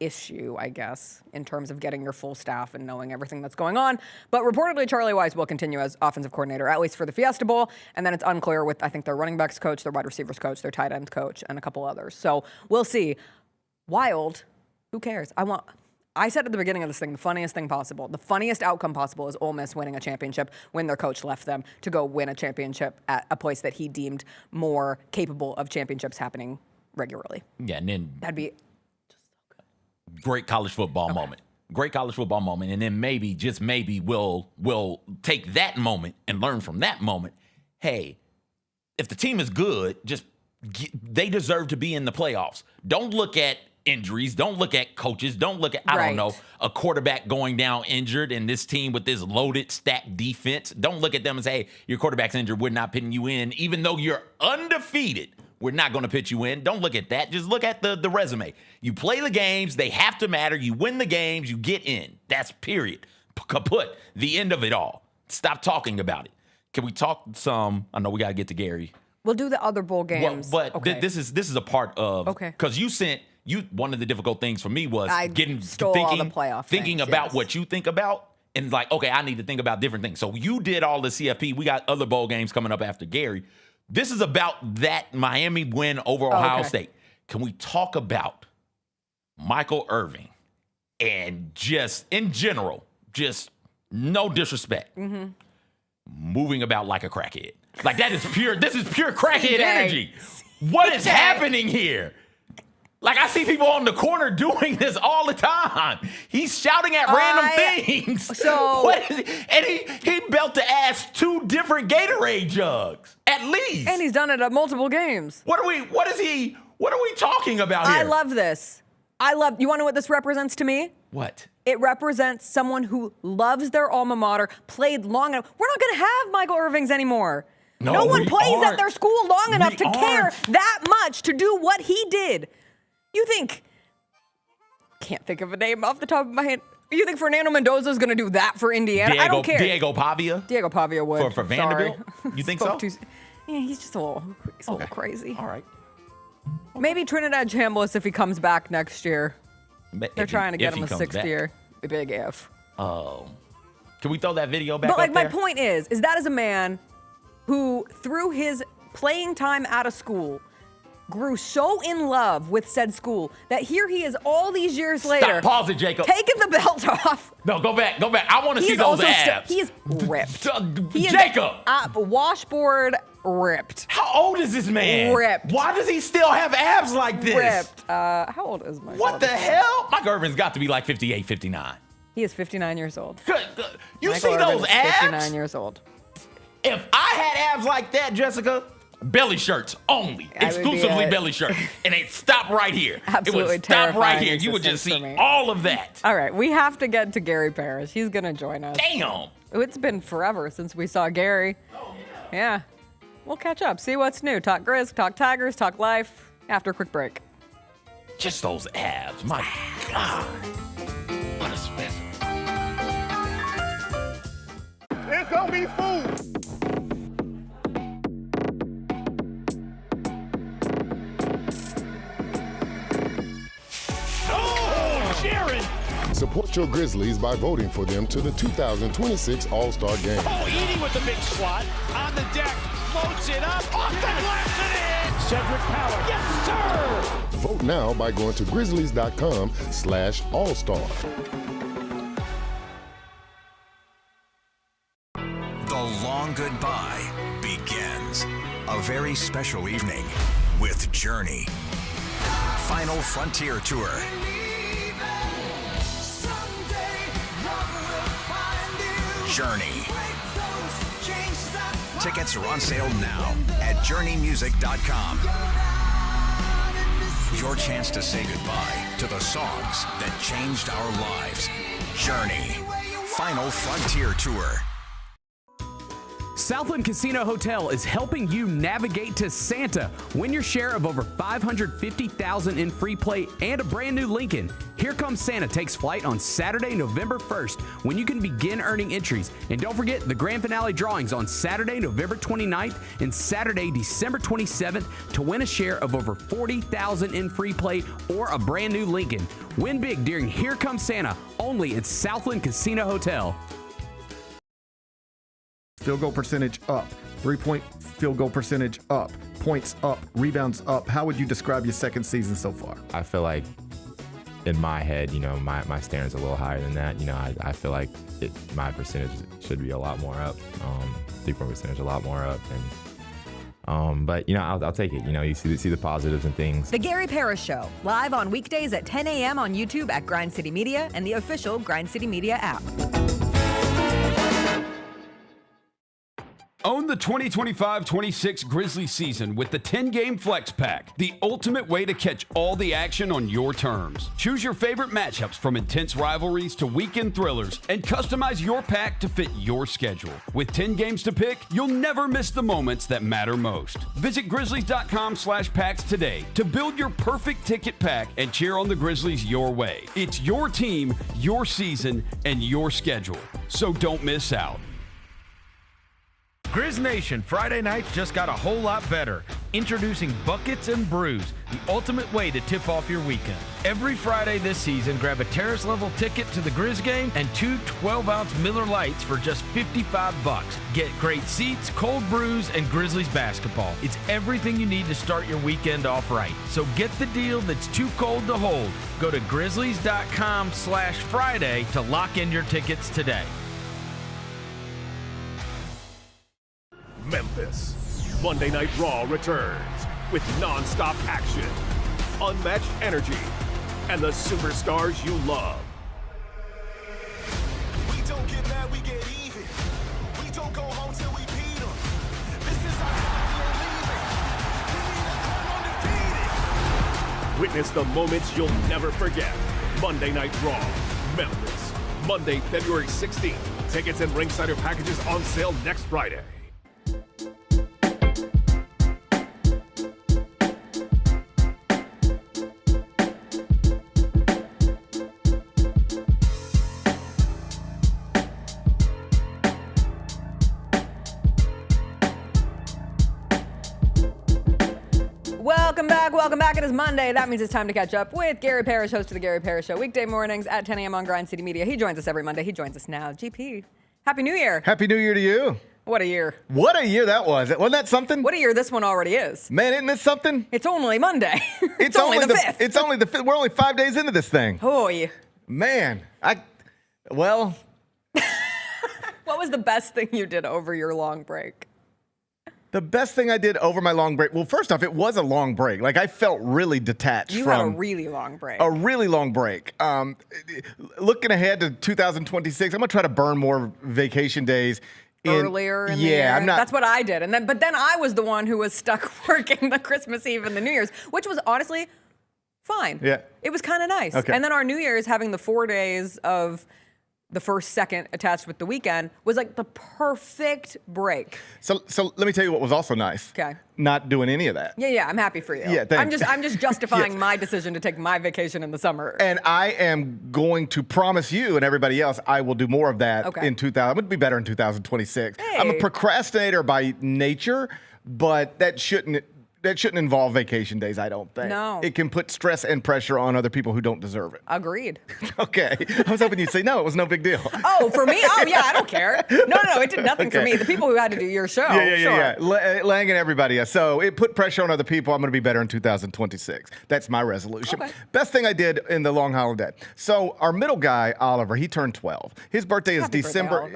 issue, I guess, in terms of getting your full staff and knowing everything that's going on. But reportedly, Charlie Weiss will continue as offensive coordinator, at least for the Fiesta Bowl. And then it's unclear with, I think, their running backs coach, their wide receivers coach, their tight end coach, and a couple others. So we'll see. Wild. Who cares? I said at the beginning of this thing, the funniest thing possible, the funniest outcome possible is Ole Miss winning a championship when their coach left them to go win a championship at a place that he deemed more capable of championships happening regularly. Yeah, and then that'd be great college football moment. Great college football moment. And then maybe, just maybe, we'll take that moment and learn from that moment. Hey, if the team is good, they deserve to be in the playoffs. Don't look at injuries. Don't look at coaches. Don't look at, I don't know, a quarterback going down injured and this team with this loaded, stacked defense. Don't look at them and say, hey, your quarterback's injured. We're not pitting you in. Even though you're undefeated, we're not going to pitch you in. Don't look at that. Just look at the resume. You play the games. They have to matter. You win the games. You get in. That's period. Kaput. The end of it all. Stop talking about it. Can we talk some? I know we got to get to Gary. We'll do the other bowl games. But this is a part of, because one of the difficult things for me was all the playoff thinking things, about what you think about, and like, okay, I need to think about different things. So you did all the CFP. We got other bowl games coming up after Gary. This is about that Miami win over Ohio State. Can we talk about Michael Irvin and just in general, just no disrespect, moving about like a crackhead? Like this is pure crackhead energy. What is happening here? Like, I see people on the corner doing this all the time. He's shouting at random things. So what is and he belt to ass 2 different Gatorade jugs, at least. And he's done it at multiple games. What are we talking about here? I love this. You want to know what this represents to me? What? It represents someone who loves their alma mater, played long enough. We're not going to have Michael Irvings anymore. No one plays at their school long enough to care that much to do what he did. You think, can't think of a name off the top of my head. You think Fernando Mendoza is going to do that for Indiana? I don't care. Diego Pavia would. For Vanderbilt? You think so? Yeah, he's just a little crazy. All right. Maybe Trinidad Chambliss if he comes back next year. They're trying to get him a 6th year. A big if. Oh. Can we throw that video back But up my there? point is that is a man who, through his playing time out of school, grew so in love with said school that here he is all these years later. Pause it, Jacob. Taking the belt off. No, go back. I want to see those abs. He is ripped. Jacob. Washboard ripped. How old is this man? Ripped. Why does he still have abs like this? Ripped. How old is Mike? What the hell? Mike Irvin's got to be like 58, 59. He is 59 years old. You Michael see those Irvin's abs? 59 years old. If I had abs like that, Jessica, belly shirts only, exclusively belly shirt, and it stopped right here. Absolutely it would stop right terrifying here. You would just see existence for me. all of that. All right, we have to get to Gary Parrish. He's gonna join us. Damn. It's been forever since we saw Gary. Yeah. we'll catch up, see what's new. Talk Grizz, talk Tigers, talk life after a quick break. Just those abs. My God. What a specimen. It's gonna be food. Oh, Jared! Support your Grizzlies by voting for them to the 2026 All-Star Game. Oh, eating with the big swat. On the deck, floats it up, off the glass and in! Cedric Power. Yes, sir! Vote now by going to grizzlies.com/all-star. The long goodbye begins. A very special evening with Journey. Final Frontier Tour. Journey. Tickets are on sale now at journeymusic.com. Your chance to say goodbye to the songs that changed our lives. Journey. Final Frontier Tour. Southland Casino Hotel is helping you navigate to Santa. Win your share of over $550,000 in free play and a brand new Lincoln. Here Comes Santa takes flight on Saturday, November 1st, when you can begin earning entries. And don't forget the grand finale drawings on Saturday, November 29th and Saturday, December 27th to win a share of over $40,000 in free play or a brand new Lincoln. Win big during Here Comes Santa, only at Southland Casino Hotel. Field goal percentage up, 3-point field goal percentage up, points up, rebounds up. How would you describe your second season so far? I feel like in my head, my standard's a little higher than that. I feel like my percentage should be a lot more up, 3-point percentage a lot more up. And but I'll take it. You see the positives and things. The Gary Parrish Show, live on weekdays at 10 a.m. on YouTube at Grind City Media and the official Grind City Media app. Own the 2025-26 Grizzlies season with the 10-game Flex Pack, the ultimate way to catch all the action on your terms. Choose your favorite matchups from intense rivalries to weekend thrillers and customize your pack to fit your schedule. With 10 games to pick, you'll never miss the moments that matter most. Visit grizzlies.com/packs today to build your perfect ticket pack and cheer on the Grizzlies your way. It's your team, your season, and your schedule. So don't miss out. Grizz Nation, Friday nights just got a whole lot better. Introducing Buckets and Brews, the ultimate way to tip off your weekend. Every Friday this season, grab a terrace-level ticket to the Grizz game and 2 12-ounce Miller Lights for just $55. Get great seats, cold brews, and Grizzlies basketball. It's everything you need to start your weekend off right. So get the deal that's too cold to hold. Go to grizzlies.com/Friday to lock in your tickets today. Memphis. Monday Night Raw returns with non-stop action, unmatched energy, and the superstars you love. We don't get mad, we get even. We don't go home till we beat them. This is our time, we're leaving. We need to come undefeated. Witness the moments you'll never forget. Monday Night Raw, Memphis. Monday, February 16th. Tickets and ringsider packages on sale next Friday. Welcome back. It is Monday. That means it's time to catch up with Gary Parrish, host of The Gary Parrish Show, weekday mornings at 10 a.m. on Grind City Media. He joins us every Monday. He joins us now. GP, Happy New Year. Happy New Year to you. What a year. What a year that was. Wasn't that something? What a year this one already is. Man, isn't this something? It's only Monday. It's only the 5th. It's only the 5th. We're only 5 days into this thing. Oh, yeah. Man, What was the best thing you did over your long break? The best thing I did over my long break, well, first off, it was a long break. Like, I felt really detached You from... had a really long break. A really long break. Looking ahead to 2026, I'm going to try to burn more vacation days. Earlier in the year. That's what I did. But then I was the one who was stuck working the Christmas Eve and the New Year's, which was honestly fine. Yeah. It was kind of nice. Okay. And then our New Year's having the 4 days of the first second attached with the weekend was like the perfect break. So let me tell you what was also nice. Okay. Not doing any of that. Yeah, I'm happy for you. Yeah, thanks. I'm just justifying Yes. my decision to take my vacation in the summer. And I am going to promise you and everybody else I will do more of that in 2000. I'm going to be better in 2026. Hey. I'm a procrastinator by nature, but that shouldn't involve vacation days, I don't think. No. It can put stress and pressure on other people who don't deserve it. Agreed. Okay. I was hoping you'd say, no, it was no big deal. Oh, for me? Oh, yeah, I don't care. No, it did nothing for me. The people who had to do your show, Yeah. Lang and everybody. So it put pressure on other people. I'm going to be better in 2026. That's my resolution. Okay. Best thing I did in the long holiday. So our middle guy, Oliver, he turned 12. His birthday is December.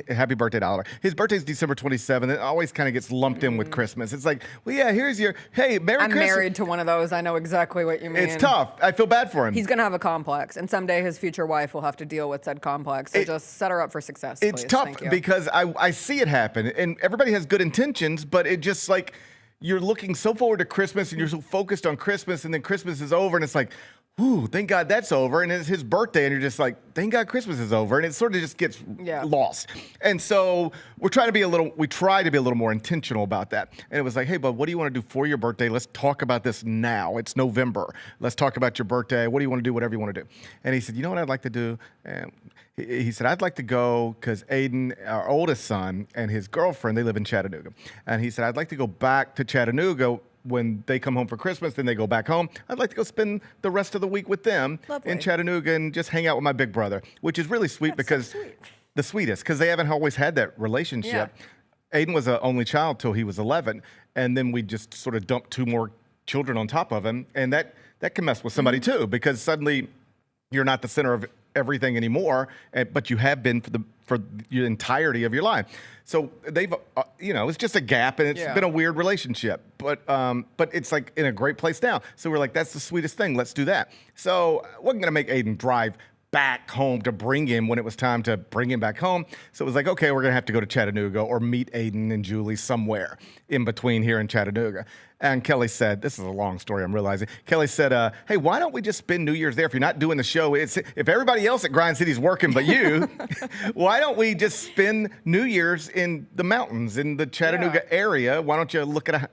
Happy birthday to Oliver. His birthday is December 27th. It always kind of gets lumped in with Christmas. It's like, well, yeah, here's your, hey, Merry I'm Christmas. married to one of those. I know exactly what you mean. It's tough. I feel bad for him. He's going to have a complex, and someday his future wife will have to deal with said complex. So just set her up for success, It's please. tough Thank you. because I see it happen, and everybody has good intentions, but it just like you're looking so forward to Christmas and you're so focused on Christmas, and then Christmas is over, and it's like, ooh, thank God that's over. And it's his birthday, and you're just like, thank God Christmas is over. And it sort of just gets lost. And so we try to be a little more intentional about that. And it was like, hey, bud, what do you want to do for your birthday? Let's talk about this now. It's November. Let's talk about your birthday. What do you want to do? Whatever you want to do. And he said, you know what I'd like to do? And he said, I'd like to go because Aiden, our oldest son, and his girlfriend, they live in Chattanooga. And he said, I'd like to go back to Chattanooga when they come home for Christmas, then they go back home. I'd like to go spend the rest of the week with them in Chattanooga and just hang out with my big brother, which is really sweet because the sweetest, because they haven't always had that relationship. Yeah. Aiden was an only child till he was 11, and then we just sort of dumped 2 more children on top of him, and that can mess with somebody too, because suddenly you're not the center of everything anymore, but you have been for the entirety of your life. So they've, it's just a gap, and it's been a weird relationship, but it's like in a great place now. So we're like, that's the sweetest thing. Let's do that. So I wasn't gonna make Aiden drive back home to bring him when it was time to bring him back home. So it was like, okay, we're gonna have to go to Chattanooga or meet Aiden and Julie somewhere in between here in Chattanooga. And Kelly said, this is a long story, I'm realizing. Kelly said, hey, why don't we just spend New Year's there? If you're not doing the show, if everybody else at Grind City's working but you, why don't we just spend New Year's in the mountains, in the Chattanooga area? Why don't you look at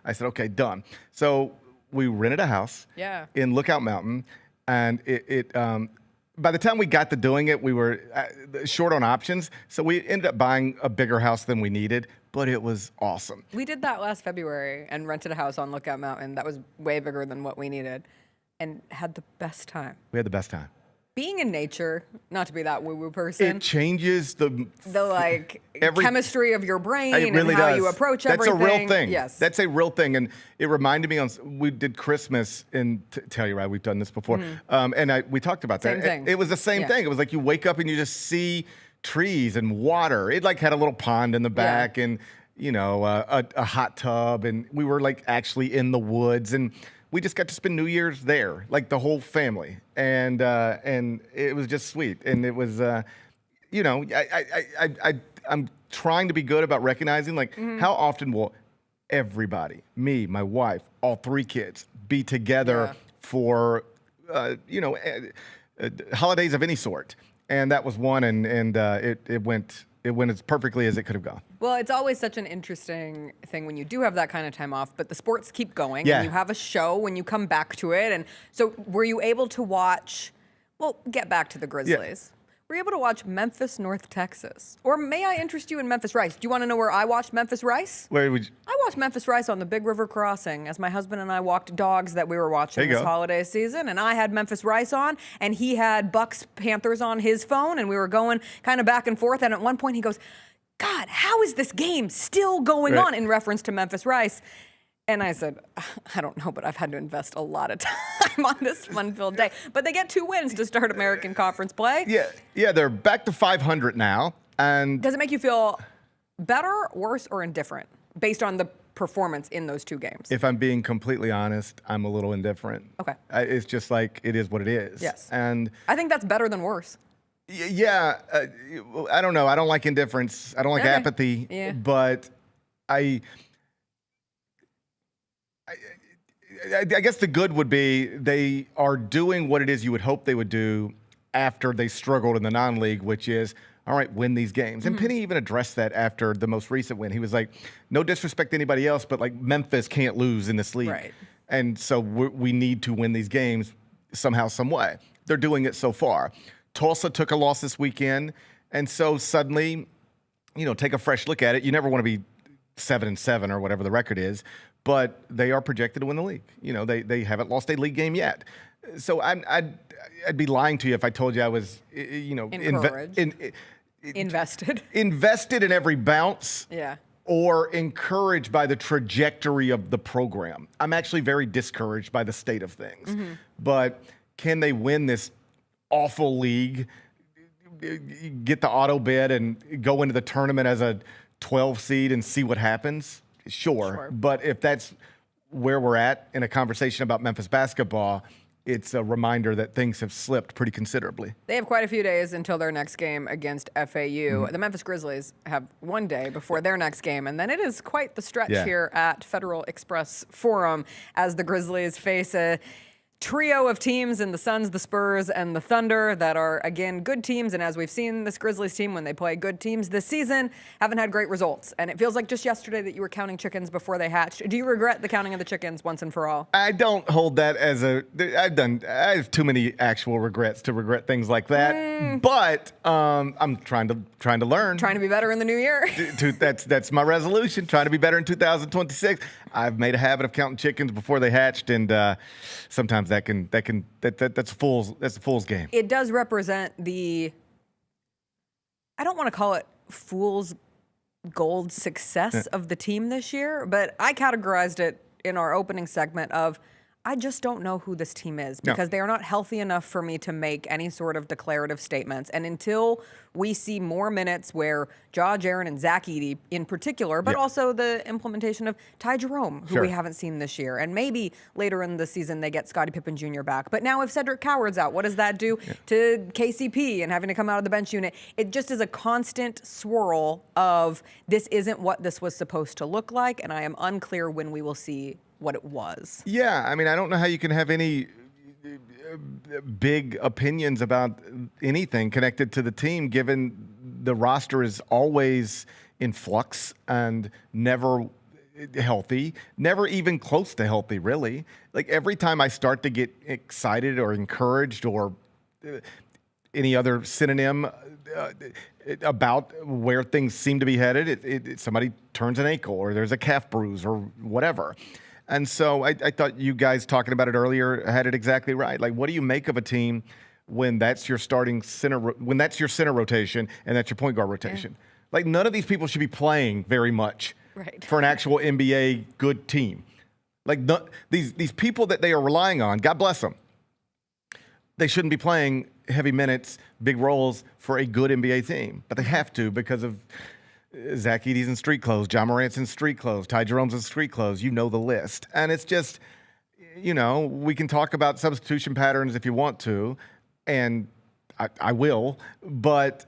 I said, okay, done. So we rented a house in Lookout Mountain, and by the time we got to doing it, we were short on options. So we ended up buying a bigger house than we needed, but it was awesome. We did that last February and rented a house on Lookout Mountain that was way bigger than what we needed and had the best time. We had the best time. Being in nature, not to be that woo-woo person. It changes the chemistry of your brain really and how does. you approach everything. That's a real thing. Yes. That's a real thing. And it reminded me we did Christmas in Telluride. We've done this before. And we talked about that. Same thing. It was the same thing. It was like you wake up and you just see trees and water. It like had a little pond in the back and, a hot tub. And we were like actually in the woods. And we just got to spend New Year's there, like the whole family, and it was just sweet. And it was, I'm trying to be good about recognizing, like, how often will everybody, me, my wife, all 3 kids, be together for, holidays of any sort. And that was one, and it went as perfectly as it could have gone. Well, it's always such an interesting thing when you do have that kind of time off, but the sports keep going and you have a show when you come back to it. And so were you able to watch, get back to the Grizzlies. Were you able to watch Memphis, North Texas? Or may I interest you in Memphis Rice? Do you want to know where I watched Memphis Rice? Where would you? I watched Memphis Rice on the Big River Crossing as my husband and I walked dogs that we were watching this holiday season. And I had Memphis Rice on, and he had Bucks Panthers on his phone, and we were going kind of back and forth. And at one point he goes, God, how is this game still going on, in reference to Memphis Rice? And I said, I don't know, but I've had to invest a lot of time on this fun-filled day. But they get 2 wins to start American Conference play. Yeah, they're back to 500 now. And does it make you feel better, worse, or indifferent based on the performance in those 2 games? If I'm being completely honest, I'm a little indifferent. Okay. It's just like, it is what it is. Yes. And I think that's better than worse. Yeah, I don't know. I don't like indifference. I don't like apathy. Yeah. But I guess the good would be they are doing what it is you would hope they would do after they struggled in the non-league, which is, all right, win these games. And Penny even addressed that after the most recent win. He was like, no disrespect to anybody else, but like Memphis can't lose in this league. Right. And so we need to win these games somehow, some way. They're doing it so far. Tulsa took a loss this weekend. And so suddenly, take a fresh look at it. You never want to be 7-7 or whatever the record is, but they are projected to win the league. They haven't lost a league game yet. So I'd be lying to you if I told you I was, invested in every bounce. Yeah. Or encouraged by the trajectory of the program. I'm actually very discouraged by the state of things. But can they win this awful league, get the auto bid, and go into the tournament as a 12 seed and see what happens? Sure. But if that's where we're at in a conversation about Memphis basketball, it's a reminder that things have slipped pretty considerably. They have quite a few days until their next game against FAU. The Memphis Grizzlies have one day before their next game, and then it is quite the stretch here at Federal Express Forum as the Grizzlies face a trio of teams in the Suns, the Spurs, and the Thunder that are, again, good teams. And as we've seen, this Grizzlies team, when they play good teams this season, haven't had great results. And it feels like just yesterday that you were counting chickens before they hatched. Do you regret the counting of the chickens once and for all? I don't hold that as I have too many actual regrets to regret things like that. But I'm trying to learn. Trying to be better in the new year. That's my resolution. Trying to be better in 2026. I've made a habit of counting chickens before they hatched, and sometimes that's a fool's game. It does represent I don't want to call it fool's gold success of the team this year, but I categorized it in our opening segment of, I just don't know who this team is because they are not healthy enough for me to make any sort of declarative statements. And until we see more minutes where Jaron and Zach Edey in particular, but also the implementation of Ty Jerome, who we haven't seen this year. And maybe later in the season they get Scottie Pippen Jr. back. But now if Cedric Coward's out, what does that do to KCP and having to come out of the bench unit? It just is a constant swirl of this isn't what this was supposed to look like. And I am unclear when we will see what it was. Yeah, I mean, I don't know how you can have any big opinions about anything connected to the team, given the roster is always in flux and never healthy, never even close to healthy, really. Like every time I start to get excited or encouraged or any other synonym about where things seem to be headed, somebody turns an ankle or there's a calf bruise or whatever. And so I thought you guys talking about it earlier had it exactly right. Like, what do you make of a team when that's your starting center, when that's your center rotation and that's your point guard rotation? Like, none of these people should be playing very much for an actual NBA good team. Like, these people that they are relying on, God bless them, they shouldn't be playing heavy minutes, big roles for a good NBA team. But they have to because of Zach Edey's in street clothes, John Morant's in street clothes, Ty Jerome's in street clothes. You know the list. And it's just, we can talk about substitution patterns if you want to, and I will, but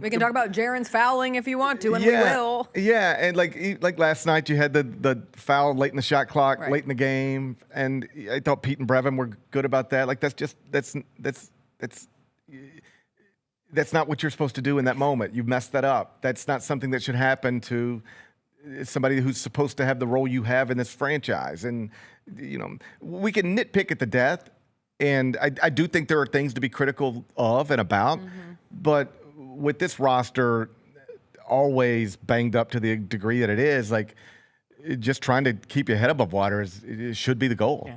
we can talk about Jaron's fouling if you want to, and we will. Yeah, and like last night you had the foul late in the shot clock, late in the game, and I thought Pete and Brevin were good about that. Like that's not what you're supposed to do in that moment. You've messed that up. That's not something that should happen to somebody who's supposed to have the role you have in this franchise. And, we can nitpick at the death, and I do think there are things to be critical of and about, but with this roster always banged up to the degree that it is, like, just trying to keep your head above water it should be the goal. Yeah.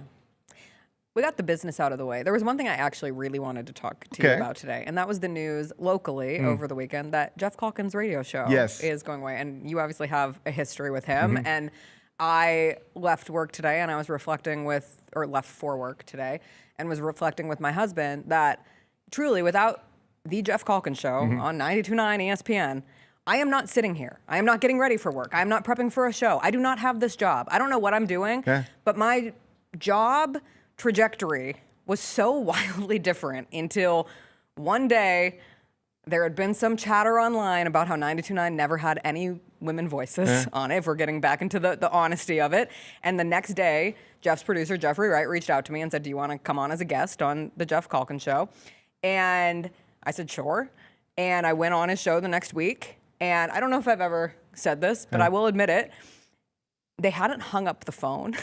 We got the business out of the way. There was one thing I actually really wanted to talk to you about today, and that was the news locally over the weekend that Geoff Calkins' radio show is going away. And you obviously have a history with him. And I left work today, and I was left for work today, and was reflecting with my husband that truly without the Geoff Calkins show on 92.9 ESPN, I am not sitting here. I am not getting ready for work. I am not prepping for a show. I do not have this job. I don't know what I'm doing, but my job trajectory was so wildly different until one day there had been some chatter online about how 92.9 never had any women voices on it, if we're getting back into the honesty of it. And the next day, Jeff's producer, Jeffrey Wright, reached out to me and said, do you want to come on as a guest on the Geoff Calkins show? And I said, sure. And I went on his show the next week. And I don't know if I've ever said this, but I will admit it. They hadn't hung up the phone.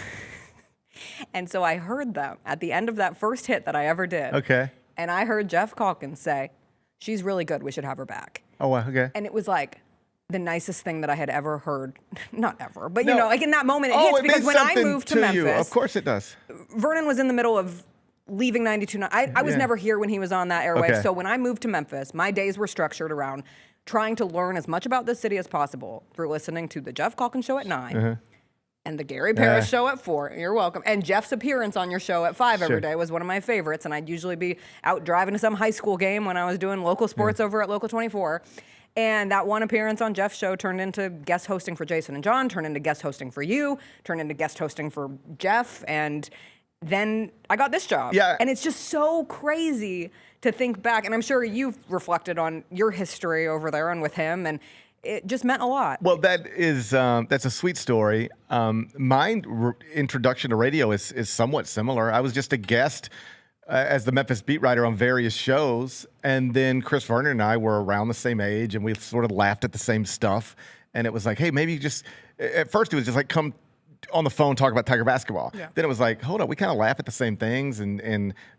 And so I heard them at the end of that first hit that I ever did. Okay. And I heard Geoff Calkins say, she's really good. We should have her back. Oh, wow. Okay. And it was like the nicest thing that I had ever heard. Not ever, but you know, like in that moment it hits because when I moved to Memphis, of course it does. Vernon was in the middle of leaving 92.9. I was never here when he was on that airwave. Okay. So when I moved to Memphis, my days were structured around trying to learn as much about the city as possible through listening to the Geoff Calkins show at 9. And the Gary Parrish show at 4. You're welcome. And Jeff's appearance on your show at 5 every day was one of my favorites. And I'd usually be out driving to some high school game when I was doing local sports over at Local 24. And that one appearance on Jeff's show turned into guest hosting for Jason and John, turned into guest hosting for you, turned into guest hosting for Jeff. And then I got this job. Yeah. And it's just so crazy to think back. And I'm sure you've reflected on your history over there and with him. And it just meant a lot. Well, that is that's a sweet story. My introduction to radio is somewhat similar. I was just a guest as the Memphis beat writer on various shows, and then Chris Vernon and I were around the same age, and we sort of laughed at the same stuff. And it was like, hey, maybe just at first it was just like come on the phone talk about Tiger basketball. Yeah. Then it was like, hold on, we kind of laugh at the same things, and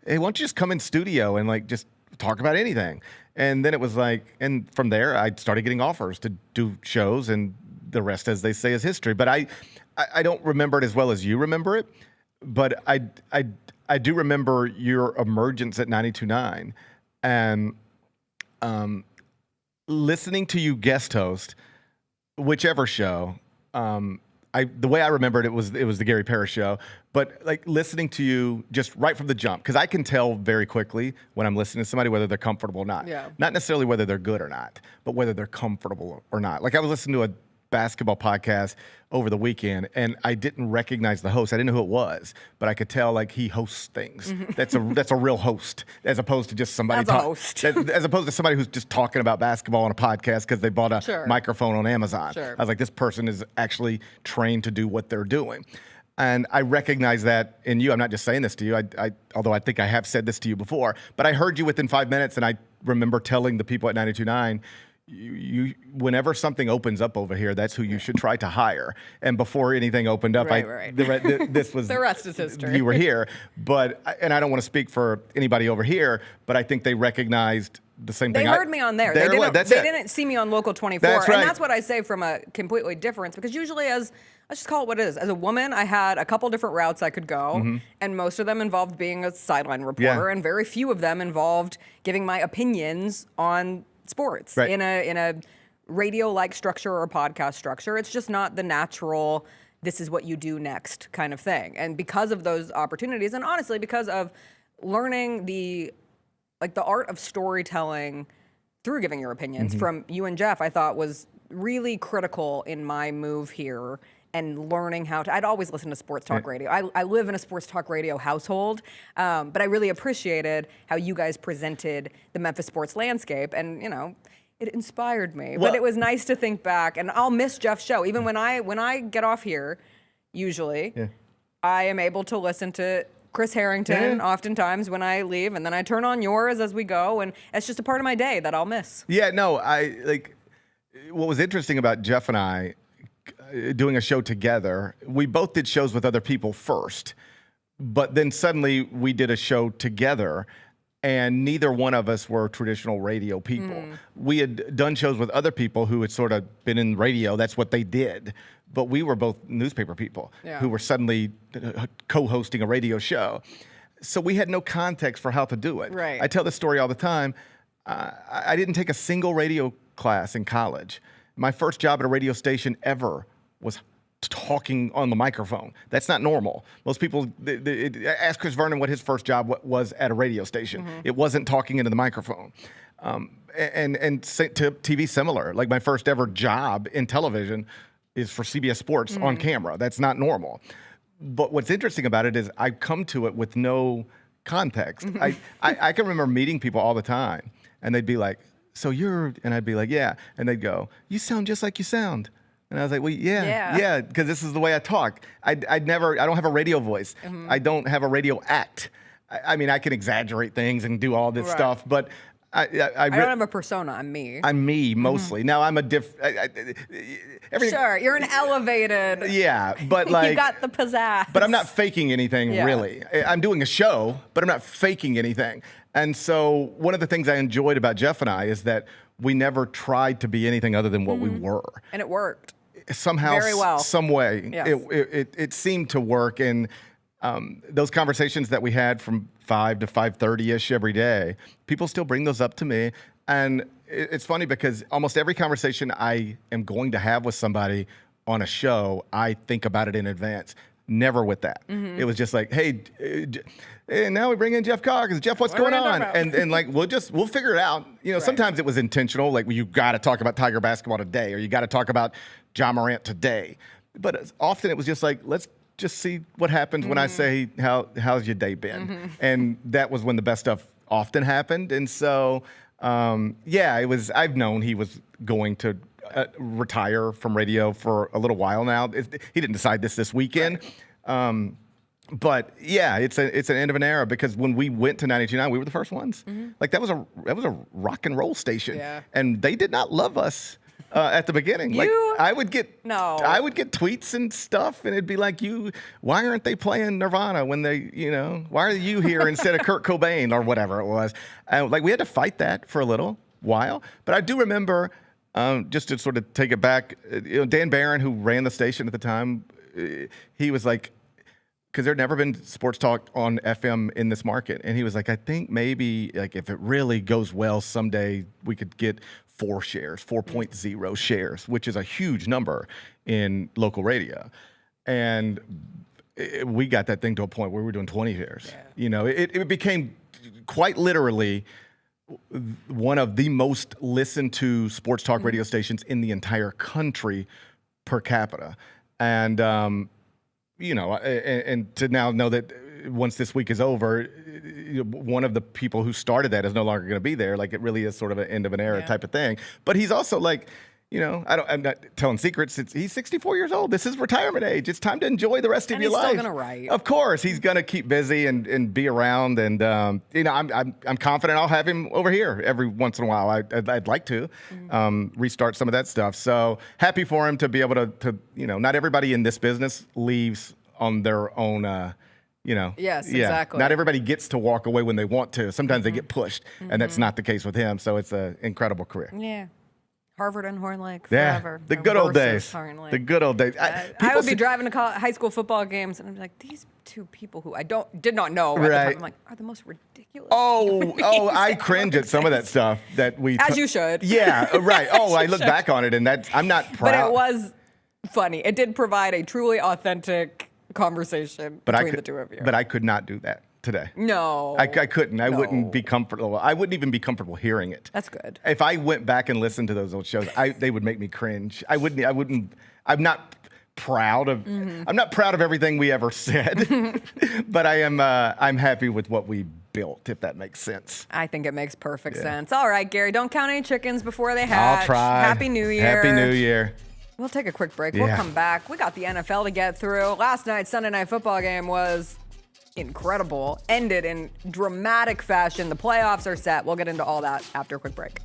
hey, why don't you just come in studio and like just talk about anything? And then it was like, and from there, I started getting offers to do shows, and the rest, as they say, is history. But I don't remember it as well as you remember it, but I do remember your emergence at 92.9 and listening to you guest host whichever show. The way I remembered it was the Gary Parrish show, but like listening to you just right from the jump, because I can tell very quickly when I'm listening to somebody whether they're comfortable or not. Yeah. Not necessarily whether they're good or not, but whether they're comfortable or not. Like I was listening to a basketball podcast over the weekend, and I didn't recognize the host. I didn't know who it was, but I could tell like he hosts things. That's a real host, as opposed to just somebody as opposed to somebody who's just talking about basketball on a podcast because they bought a microphone on Amazon. I was like, this person is actually trained to do what they're doing. And I recognize that in you. I'm not just saying this to you, although I think I have said this to you before, but I heard you within 5 minutes, and I remember telling the people at 92.9, you whenever something opens up over here, that's who you should try to hire. And before anything opened up, this was the rest is history. You were here, and I don't want to speak for anybody over here, but I think they recognized the same thing. They heard me on there. They didn't see me on Local 24. That's right. And that's what I say from a completely difference, because usually let's just call it what it is. As a woman, I had a couple different routes I could go, and most of them involved being a sideline reporter, and very few of them involved giving my opinions on sports in a radio-like structure or podcast structure. It's just not the natural, this is what you do next kind of thing. And because of those opportunities, and honestly, because of learning the art of storytelling through giving your opinions from you and Jeff, I thought was really critical in my move here and learning how to. I'd always listen to sports talk radio. I live in a sports talk radio household, but I really appreciated how you guys presented the Memphis sports landscape, and it inspired me. But it was nice to think back, and I'll miss Jeff's show. Even when I get off here, usually, I am able to listen to Chris Harrington oftentimes when I leave, and then I turn on yours as we go, and it's just a part of my day that I'll miss. Yeah, no, what was interesting about Jeff and I doing a show together, we both did shows with other people first, but then suddenly we did a show together, and neither one of us were traditional radio people. We had done shows with other people who had sort of been in radio. That's what they did. But we were both newspaper people who were suddenly co-hosting a radio show. So we had no context for how to do it. Right. I tell this story all the time. I didn't take a single radio class in college. My first job at a radio station ever was talking on the microphone. That's not normal. Most people, ask Chris Vernon what his first job was at a radio station. It wasn't talking into the microphone. And to TV similar. Like my first ever job in television is for CBS Sports on camera. That's not normal. But what's interesting about it is I come to it with no context. I can remember meeting people all the time, and they'd be like, so you're, and I'd be like, yeah. And they'd go, you sound just like you sound. And I was like, well, yeah, because this is the way I talk. I don't have a radio voice. I don't have a radio act. I mean, I can exaggerate things and do all this Right. stuff, but I don't have a persona. I'm me. I'm me mostly. Now I'm a Sure, you're an elevated. Yeah, but like you got the pizzazz. But I'm not faking anything, Yeah. really. I'm doing a show, but I'm not faking anything. And so one of the things I enjoyed about Geoff and I is that we never tried to be anything other than what we were. And it worked. Somehow, Very well. some way, Yes. it seemed to work. And those conversations that we had from 5 to 5:30-ish every day, people still bring those up to me. And it's funny because almost every conversation I am going to have with somebody on a show, I think about it in advance. Never with that. It was just like, hey, and now we bring in Geoff Calkins. Geoff, what's going on? And like, we'll figure it out. You know, sometimes it was intentional. Like, well, you got to talk about Tiger basketball today, or you got to talk about John Morant today. But often it was just like, let's just see what happens when I say, how's your day been? And that was when the best stuff often happened. And so, yeah, it was. I've known he was going to retire from radio for a little while now. He didn't decide this weekend. But yeah, it's an end of an era, because when we went to 92.9, we were the first ones. Like that was a rock and roll station, and they did not love us at the beginning. Like I would get tweets and stuff, and it'd be like, why aren't they playing Nirvana when they, why are you here instead of Kurt Cobain or whatever it was? Like we had to fight that for a little while, but I do remember. Just to sort of take it back, Dan Barron, who ran the station at the time, he was like, because there'd never been sports talk on FM in this market, and he was like, I think maybe like if it really goes well someday, we could get 4.0 shares, which is a huge number in local radio, and we got that thing to a point where we were doing 20 shares. Yeah. It became quite literally one of the most listened to sports talk radio stations in the entire country per capita. And, and to now know that once this week is over, one of the people who started that is no longer going to be there. Like it really is sort of an end of an era type of thing. But he's also like, I'm not telling secrets. He's 64 years old. This is retirement age. It's time to enjoy the rest of your life. And he's still gonna write. Of course, he's gonna keep busy and be around. And I'm confident I'll have him over here every once in a while. I'd like to restart some of that stuff. So happy for him to be able to not everybody in this business leaves on their own. Yes, exactly. Not everybody gets to walk away when they want to. Sometimes they get pushed, and that's not the case with him. So it's an incredible career. Yeah. Harvard and Horn Lake Yeah, forever. the good old days. The good old days. I would be driving to high school football games, and I'd be like, these two people who I did not know at the time, I'm like, are the most ridiculous. I cringe at some of that stuff that we. As you should. Yeah, right. I look back on it, and I'm not proud. But it was funny. It did provide a truly authentic conversation between the two of you. But I could not do that today. No. I couldn't. I wouldn't be comfortable. I wouldn't even be comfortable hearing it. That's good. If I went back and listened to those old shows, they would make me cringe. I wouldn't. I'm not proud of. I'm not proud of everything we ever said, but I am. I'm happy with what we built, if that makes sense. I think it makes perfect sense. All right, Gary, don't count any chickens before they hatch. I'll try. Happy New Year. Happy New Year. We'll take a quick break. We'll come back. We got the NFL to get through. Last night's Sunday Night Football game was incredible. Ended in dramatic fashion. The playoffs are set. We'll get into all that after a quick break.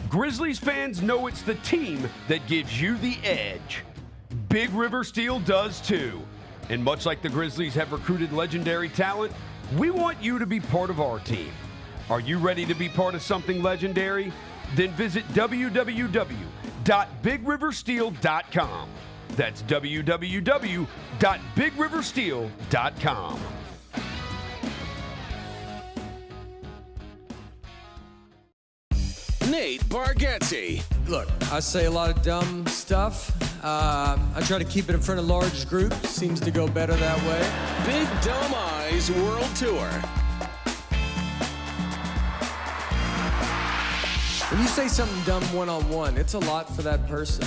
Grizzlies fans know it's the team that gives you the edge. Big River Steel does too. And much like the Grizzlies have recruited legendary talent, we want you to be part of our team. Are you ready to be part of something legendary? Then visit www.bigriversteel.com. That's www.bigriversteel.com. Nate Bargatze. Look, I say a lot of dumb stuff. I try to keep it in front of large groups. Seems to go better that way. Big Dumb Eyes World Tour. When you say something dumb one-on-one, it's a lot for that person.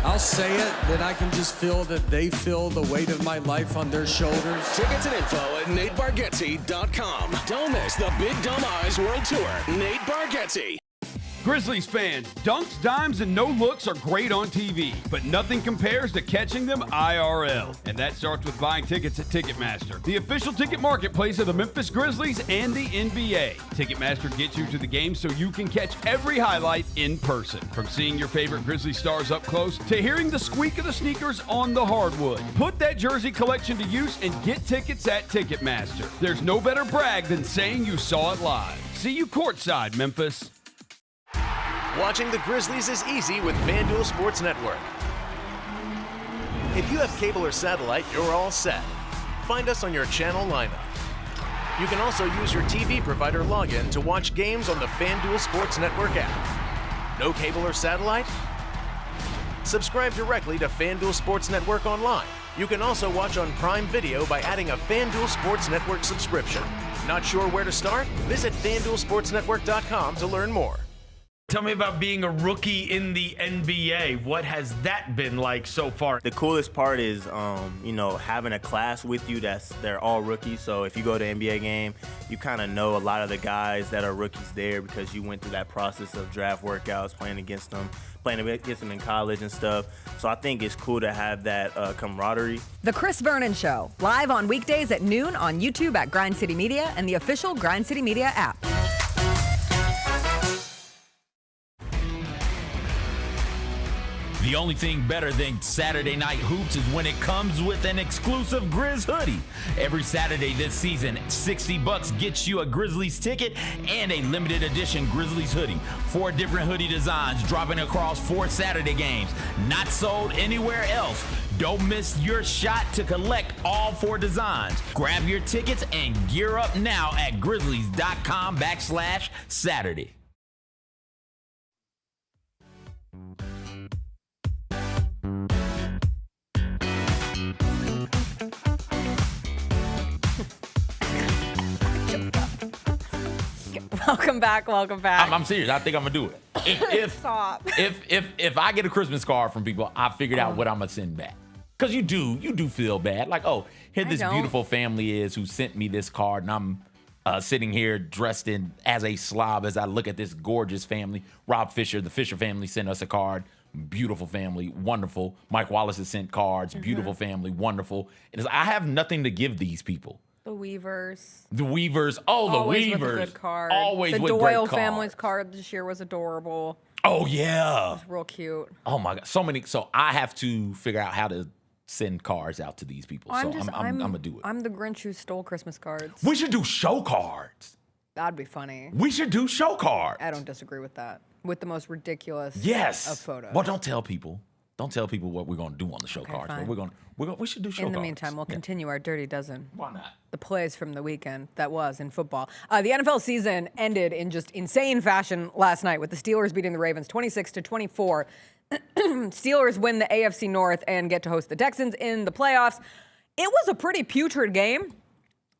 I'll say it, then I can just feel that they feel the weight of my life on their shoulders. Tickets and info at NateBargatze.com. Don't miss the Big Dumb Eyes World Tour. Nate Bargatze. Grizzlies fans, dunks, dimes, and no-looks are great on TV, but nothing compares to catching them IRL. And that starts with buying tickets at Ticketmaster, the official ticket marketplace of the Memphis Grizzlies and the NBA. Ticketmaster gets you to the game so you can catch every highlight in person. From seeing your favorite Grizzly stars up close to hearing the squeak of the sneakers on the hardwood. Put that jersey collection to use and get tickets at Ticketmaster. There's no better brag than saying you saw it live. See you courtside, Memphis. Watching the Grizzlies is easy with FanDuel Sports Network. If you have cable or satellite, you're all set. Find us on your channel lineup. You can also use your TV provider login to watch games on the FanDuel Sports Network app. No cable or satellite? Subscribe directly to FanDuel Sports Network online. You can also watch on Prime Video by adding a FanDuel Sports Network subscription. Not sure where to start? Visit FanDuelSportsNetwork.com to learn more. Tell me about being a rookie in the NBA. What has that been like so far? The coolest part is, having a class with you they're all rookies. So if you go to an NBA game, you kind of know a lot of the guys that are rookies there because you went through that process of draft workouts, playing against them in college and stuff. So I think it's cool to have that camaraderie. The Chris Vernon Show, live on weekdays at noon on YouTube at Grind City Media and the official Grind City Media app. The only thing better than Saturday Night Hoops is when it comes with an exclusive Grizz hoodie. Every Saturday this season, $60 gets you a Grizzlies ticket and a limited edition Grizzlies hoodie. 4 different hoodie designs dropping across 4 Saturday games. Not sold anywhere else. Don't miss your shot to collect all 4 designs. Grab your tickets and gear up now at grizzlies.com/Saturday. Welcome back. I'm serious. I think I'm gonna do it. Stop. If I get a Christmas card from people, I figured out what I'm gonna send back. Cause you do feel bad. Like, oh, here this beautiful family is who sent me this card, and I'm sitting here dressed in as a slob as I look at this gorgeous family. Rob Fisher, the Fisher family, sent us a card. Beautiful family, wonderful. Mike Wallace has sent cards. Beautiful family, wonderful. And I have nothing to give these people. The Weavers. Oh, Always the Weavers. With a good card. Always the with Doyle great cards. family's card this year was adorable. Oh, yeah. It was real cute. Oh, my God. So many. So I have to figure out how to send cards out to these people. I'm going to do it. I'm the Grinch who stole Christmas cards. We should do show cards. That'd be funny. We should do show cards. I don't disagree with that. With the most ridiculous of photos. Well, don't tell people. Don't tell people what we're going to do on the show cards. Fine. But we should do show cards. In the meantime, we'll continue our Dirty Dozen. Why not? The plays from the weekend that was in football. The NFL season ended in just insane fashion last night with the Steelers beating the Ravens 26-24. Steelers win the AFC North and get to host the Texans in the playoffs. It was a pretty putrid game.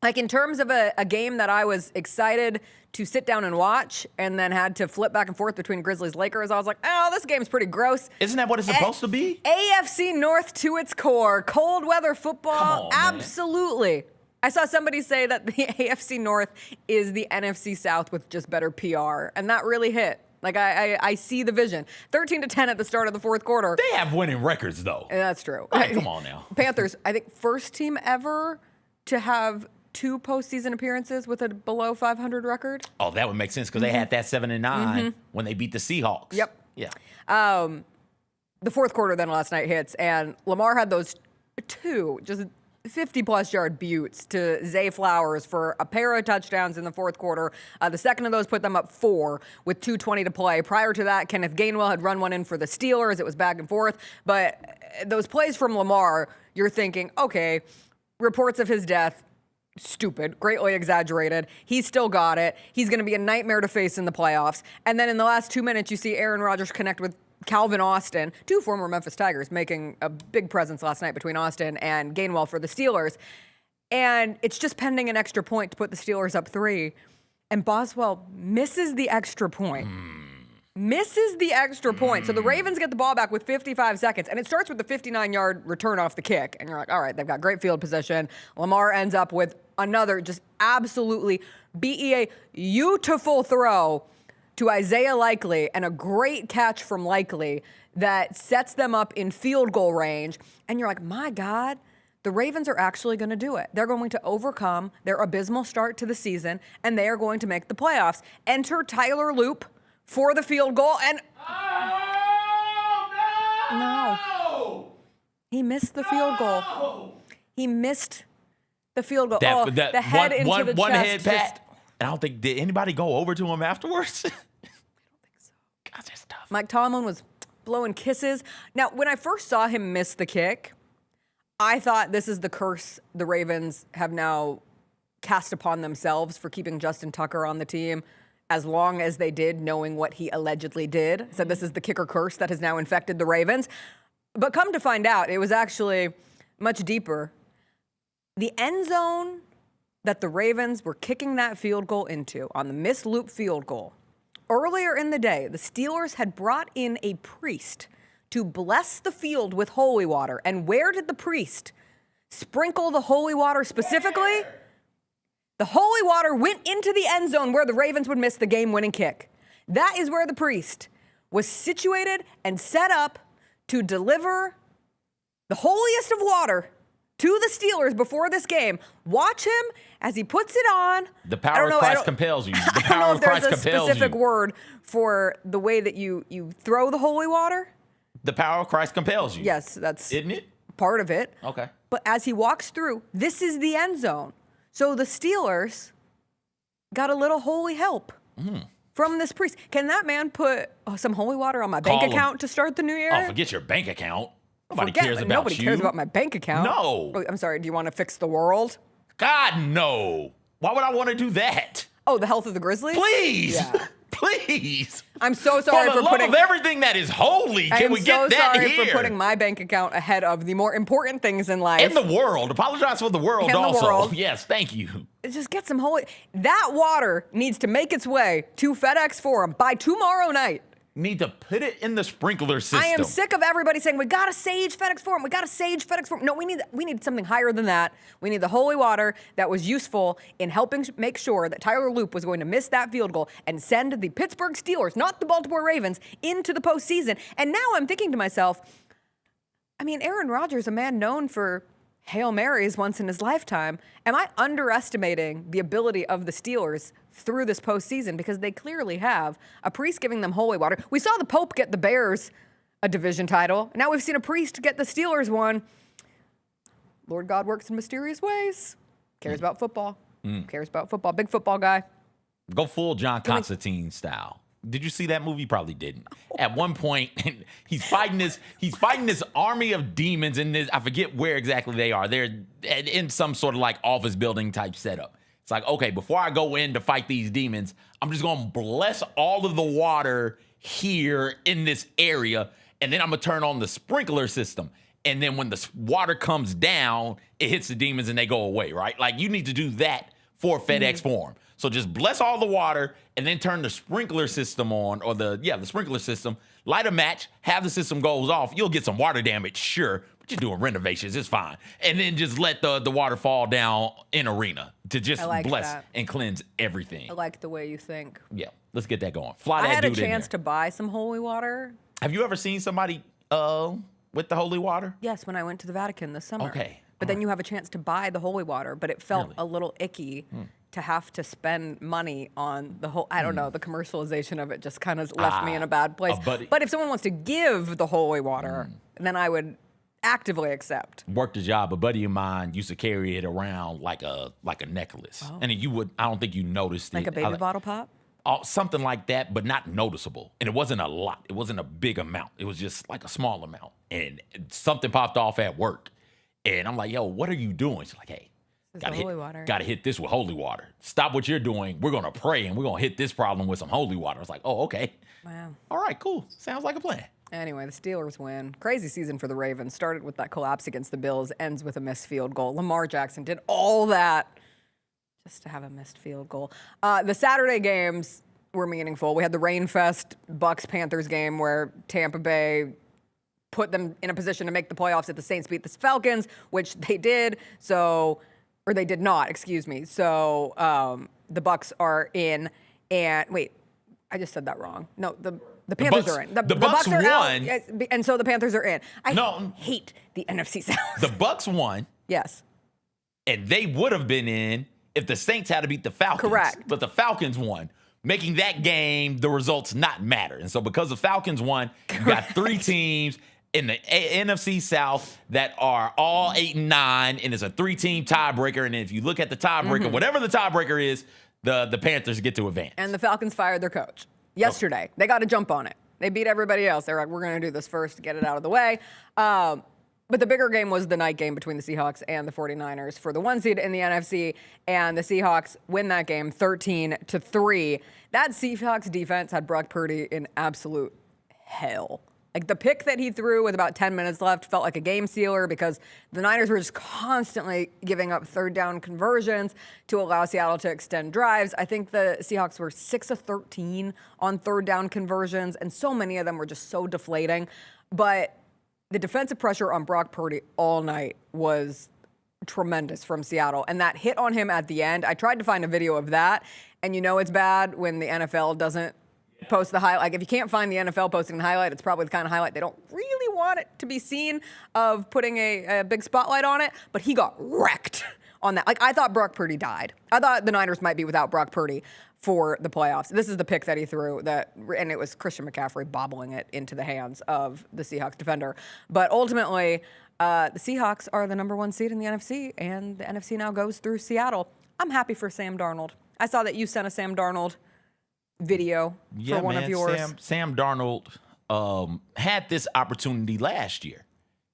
Like, in terms of a game that I was excited to sit down and watch and then had to flip back and forth between Grizzlies-Lakers, I was like, oh, this game's pretty gross. Isn't that what it's supposed to be? AFC North to its core. Cold weather football. Come on, absolutely. Man. I saw somebody say that the AFC North is the NFC South with just better PR, and that really hit. Like, I see the vision. 13-10 at the start of the fourth quarter. They have winning records, though. That's true. Right, come on now. Panthers, I think, first team ever to have 2 postseason appearances with a below 500 record. Oh, that would make sense because they had that 7-9 when they beat the Seahawks. Yep. Yeah. The fourth quarter then last night hits, and Lamar had those 2 just 50-plus yard buttes to Zay Flowers for a pair of touchdowns in the fourth quarter. The second of those put them up 4 with 2:20 to play. Prior to that, Kenneth Gainwell had run one in for the Steelers. It was back and forth. But those plays from Lamar, you're thinking, okay, reports of his death, stupid, greatly exaggerated. He's still got it. He's going to be a nightmare to face in the playoffs. And then in the last 2 minutes, you see Aaron Rodgers connect with Calvin Austin, 2 former Memphis Tigers, making a big presence last night between Austin and Gainwell for the Steelers. And it's just pending an extra point to put the Steelers up 3. And Boswell misses the extra point. Misses the extra point. So the Ravens get the ball back with 55 seconds, and it starts with the 59-yard return off the kick. And you're like, all right, they've got great field position. Lamar ends up with another just absolutely beautiful throw to Isaiah Likely and a great catch from Likely that sets them up in field goal range. And you're like, my God, the Ravens are actually going to do it. They're going to overcome their abysmal start to the season, and they are going to make the playoffs. Enter Tyler Loop for the field goal, and no. He missed the field goal. He missed the field goal. The head into the one chest. head pat. I don't think, did anybody go over to him afterwards? God, that's tough. Mike Tomlin was blowing kisses. Now, when I first saw him miss the kick, I thought this is the curse the Ravens have now cast upon themselves for keeping Justin Tucker on the team as long as they did, knowing what he allegedly did. So this is the kicker curse that has now infected the Ravens. But come to find out, it was actually much deeper. The end zone that the Ravens were kicking that field goal into on the missed loop field goal. Earlier in the day, the Steelers had brought in a priest to bless the field with holy water. And where did the priest sprinkle the holy water specifically? The holy water went into the end zone where the Ravens would miss the game-winning kick. That is where the priest was situated and set up to deliver the holiest of water to the Steelers before this game. Watch him as he puts it on. The power of Christ compels you. The power of Christ compels you. There's a specific word for the way that you throw the holy water. The power of Christ compels you. Yes, that's isn't it? Part of it. Okay. But as he walks through, this is the end zone. So the Steelers got a little holy help from this priest. Can that man put some holy water on my bank account to start the new year? Oh, forget your bank account. Nobody cares about you. Nobody cares about my bank account. No. Oh, I'm sorry. Do you want to fix the world? God, no. Why would I want to do that? Oh, the health of the Grizzlies? Please. Yeah. Please. I'm so sorry for putting everything that is holy. Can we get that here? I'm so sorry for putting my bank account ahead of the more important things in life. In the world. Apologize for the world also. The world. Yes, thank you. Just get some holy. That water needs to make its way to FedEx Forum by tomorrow night. Need to put it in the sprinkler system. I am sick of everybody saying, we got to sage FedEx Forum. We got to sage FedEx Forum. No, we need something higher than that. We need the holy water that was useful in helping make sure that Tyler Loop was going to miss that field goal and send the Pittsburgh Steelers, not the Baltimore Ravens, into the postseason. And now I'm thinking to myself, I mean, Aaron Rodgers, a man known for Hail Marys once in his lifetime. Am I underestimating the ability of the Steelers through this postseason? Because they clearly have a priest giving them holy water. We saw the Pope get the Bears a division title. Now we've seen a priest get the Steelers one. Lord God works in mysterious ways. Cares about football. Cares about football. Big football guy. Go full John Constantine style. Did you see that movie? Probably didn't. At one point, he's fighting this army of demons in this. I forget where exactly they are. They're in some sort of like office building type setup. It's like, okay, before I go in to fight these demons, I'm just gonna bless all of the water here in this area, and then I'm gonna turn on the sprinkler system. And then when the water comes down, it hits the demons and they go away, right? Like you need to do that for FedEx Forum. So just bless all the water and then turn the sprinkler system on, or the sprinkler system, light a match, have the system goes off. You'll get some water damage, sure, but you're doing renovations, it's fine. And then just let the water fall down in arena to just bless and cleanse everything. I like the way you think. Yeah, let's get that going. Fly I that had dude a in chance there. to buy some holy water. Have you ever seen somebody with the holy water? Yes, when I went to the Vatican this summer. Okay. But then you have a chance to buy the holy water, but it felt a little icky to have to spend money on the whole, I don't know, the commercialization of it just kind of left me in a bad place. But if someone wants to give the holy water, then I would actively accept. Worked a job. A buddy of mine used to carry it around like a necklace. And I don't think you noticed it. Like a baby bottle pop? Something like that, but not noticeable. And it wasn't a lot. It wasn't a big amount. It was just like a small amount. And something popped off at work. And I'm like, yo, what are you doing? She's like, hey, gotta hit this with holy water. Stop what you're doing. We're gonna pray and we're gonna hit this problem with some holy water. I was like, oh, okay. Wow. All right, cool. Sounds like a plan. Anyway, the Steelers win. Crazy season for the Ravens. Started with that collapse against the Bills, ends with a missed field goal. Lamar Jackson did all that just to have a missed field goal. The Saturday games were meaningful. We had the Rainfest Bucks-Panthers game where Tampa Bay put them in a position to make the playoffs if the Saints beat the Falcons, which they did. Or they did not, excuse me. So the Bucks are in. And wait, I just said that wrong. No, the Panthers are in. The Bucks are won. out, and so the Panthers are in. I hate the NFC South. The Bucks won. Yes. And they would have been in if the Saints had to beat the Falcons. Correct. But the Falcons won, making that game, the results not matter. And so because the Falcons won, you got 3 teams in the NFC South that are all 8 and 9, and it's a 3-team tiebreaker. And if you look at the tiebreaker, whatever the tiebreaker is, the Panthers get to advance. And the Falcons fired their coach yesterday. They got to jump on it. They beat everybody else. They're like, we're going to do this first to get it out of the way. But the bigger game was the night game between the Seahawks and the 49ers for the 1 seed in the NFC, and the Seahawks win that game 13-3. That Seahawks defense had Brock Purdy in absolute hell. Like, the pick that he threw with about 10 minutes left felt like a game sealer because the Niners were just constantly giving up third down conversions to allow Seattle to extend drives. I think the Seahawks were 6 of 13 on third down conversions, and so many of them were just so deflating. But the defensive pressure on Brock Purdy all night was tremendous from Seattle. And that hit on him at the end, I tried to find a video of that. And you know it's bad when the NFL doesn't post the highlight. Like, if you can't find the NFL posting the highlight, it's probably the kind of highlight they don't really want it to be seen of putting a big spotlight on it. But he got wrecked on that. Like, I thought Brock Purdy died. I thought the Niners might be without Brock Purdy for the playoffs. This is the pick that he threw, and it was Christian McCaffrey bobbling it into the hands of the Seahawks defender. But ultimately, the Seahawks are the number 1 seed in the NFC, and the NFC now goes through Seattle. I'm happy for Sam Darnold. I saw that you sent a Sam Darnold video for one of yours. Sam Darnold had this opportunity last year.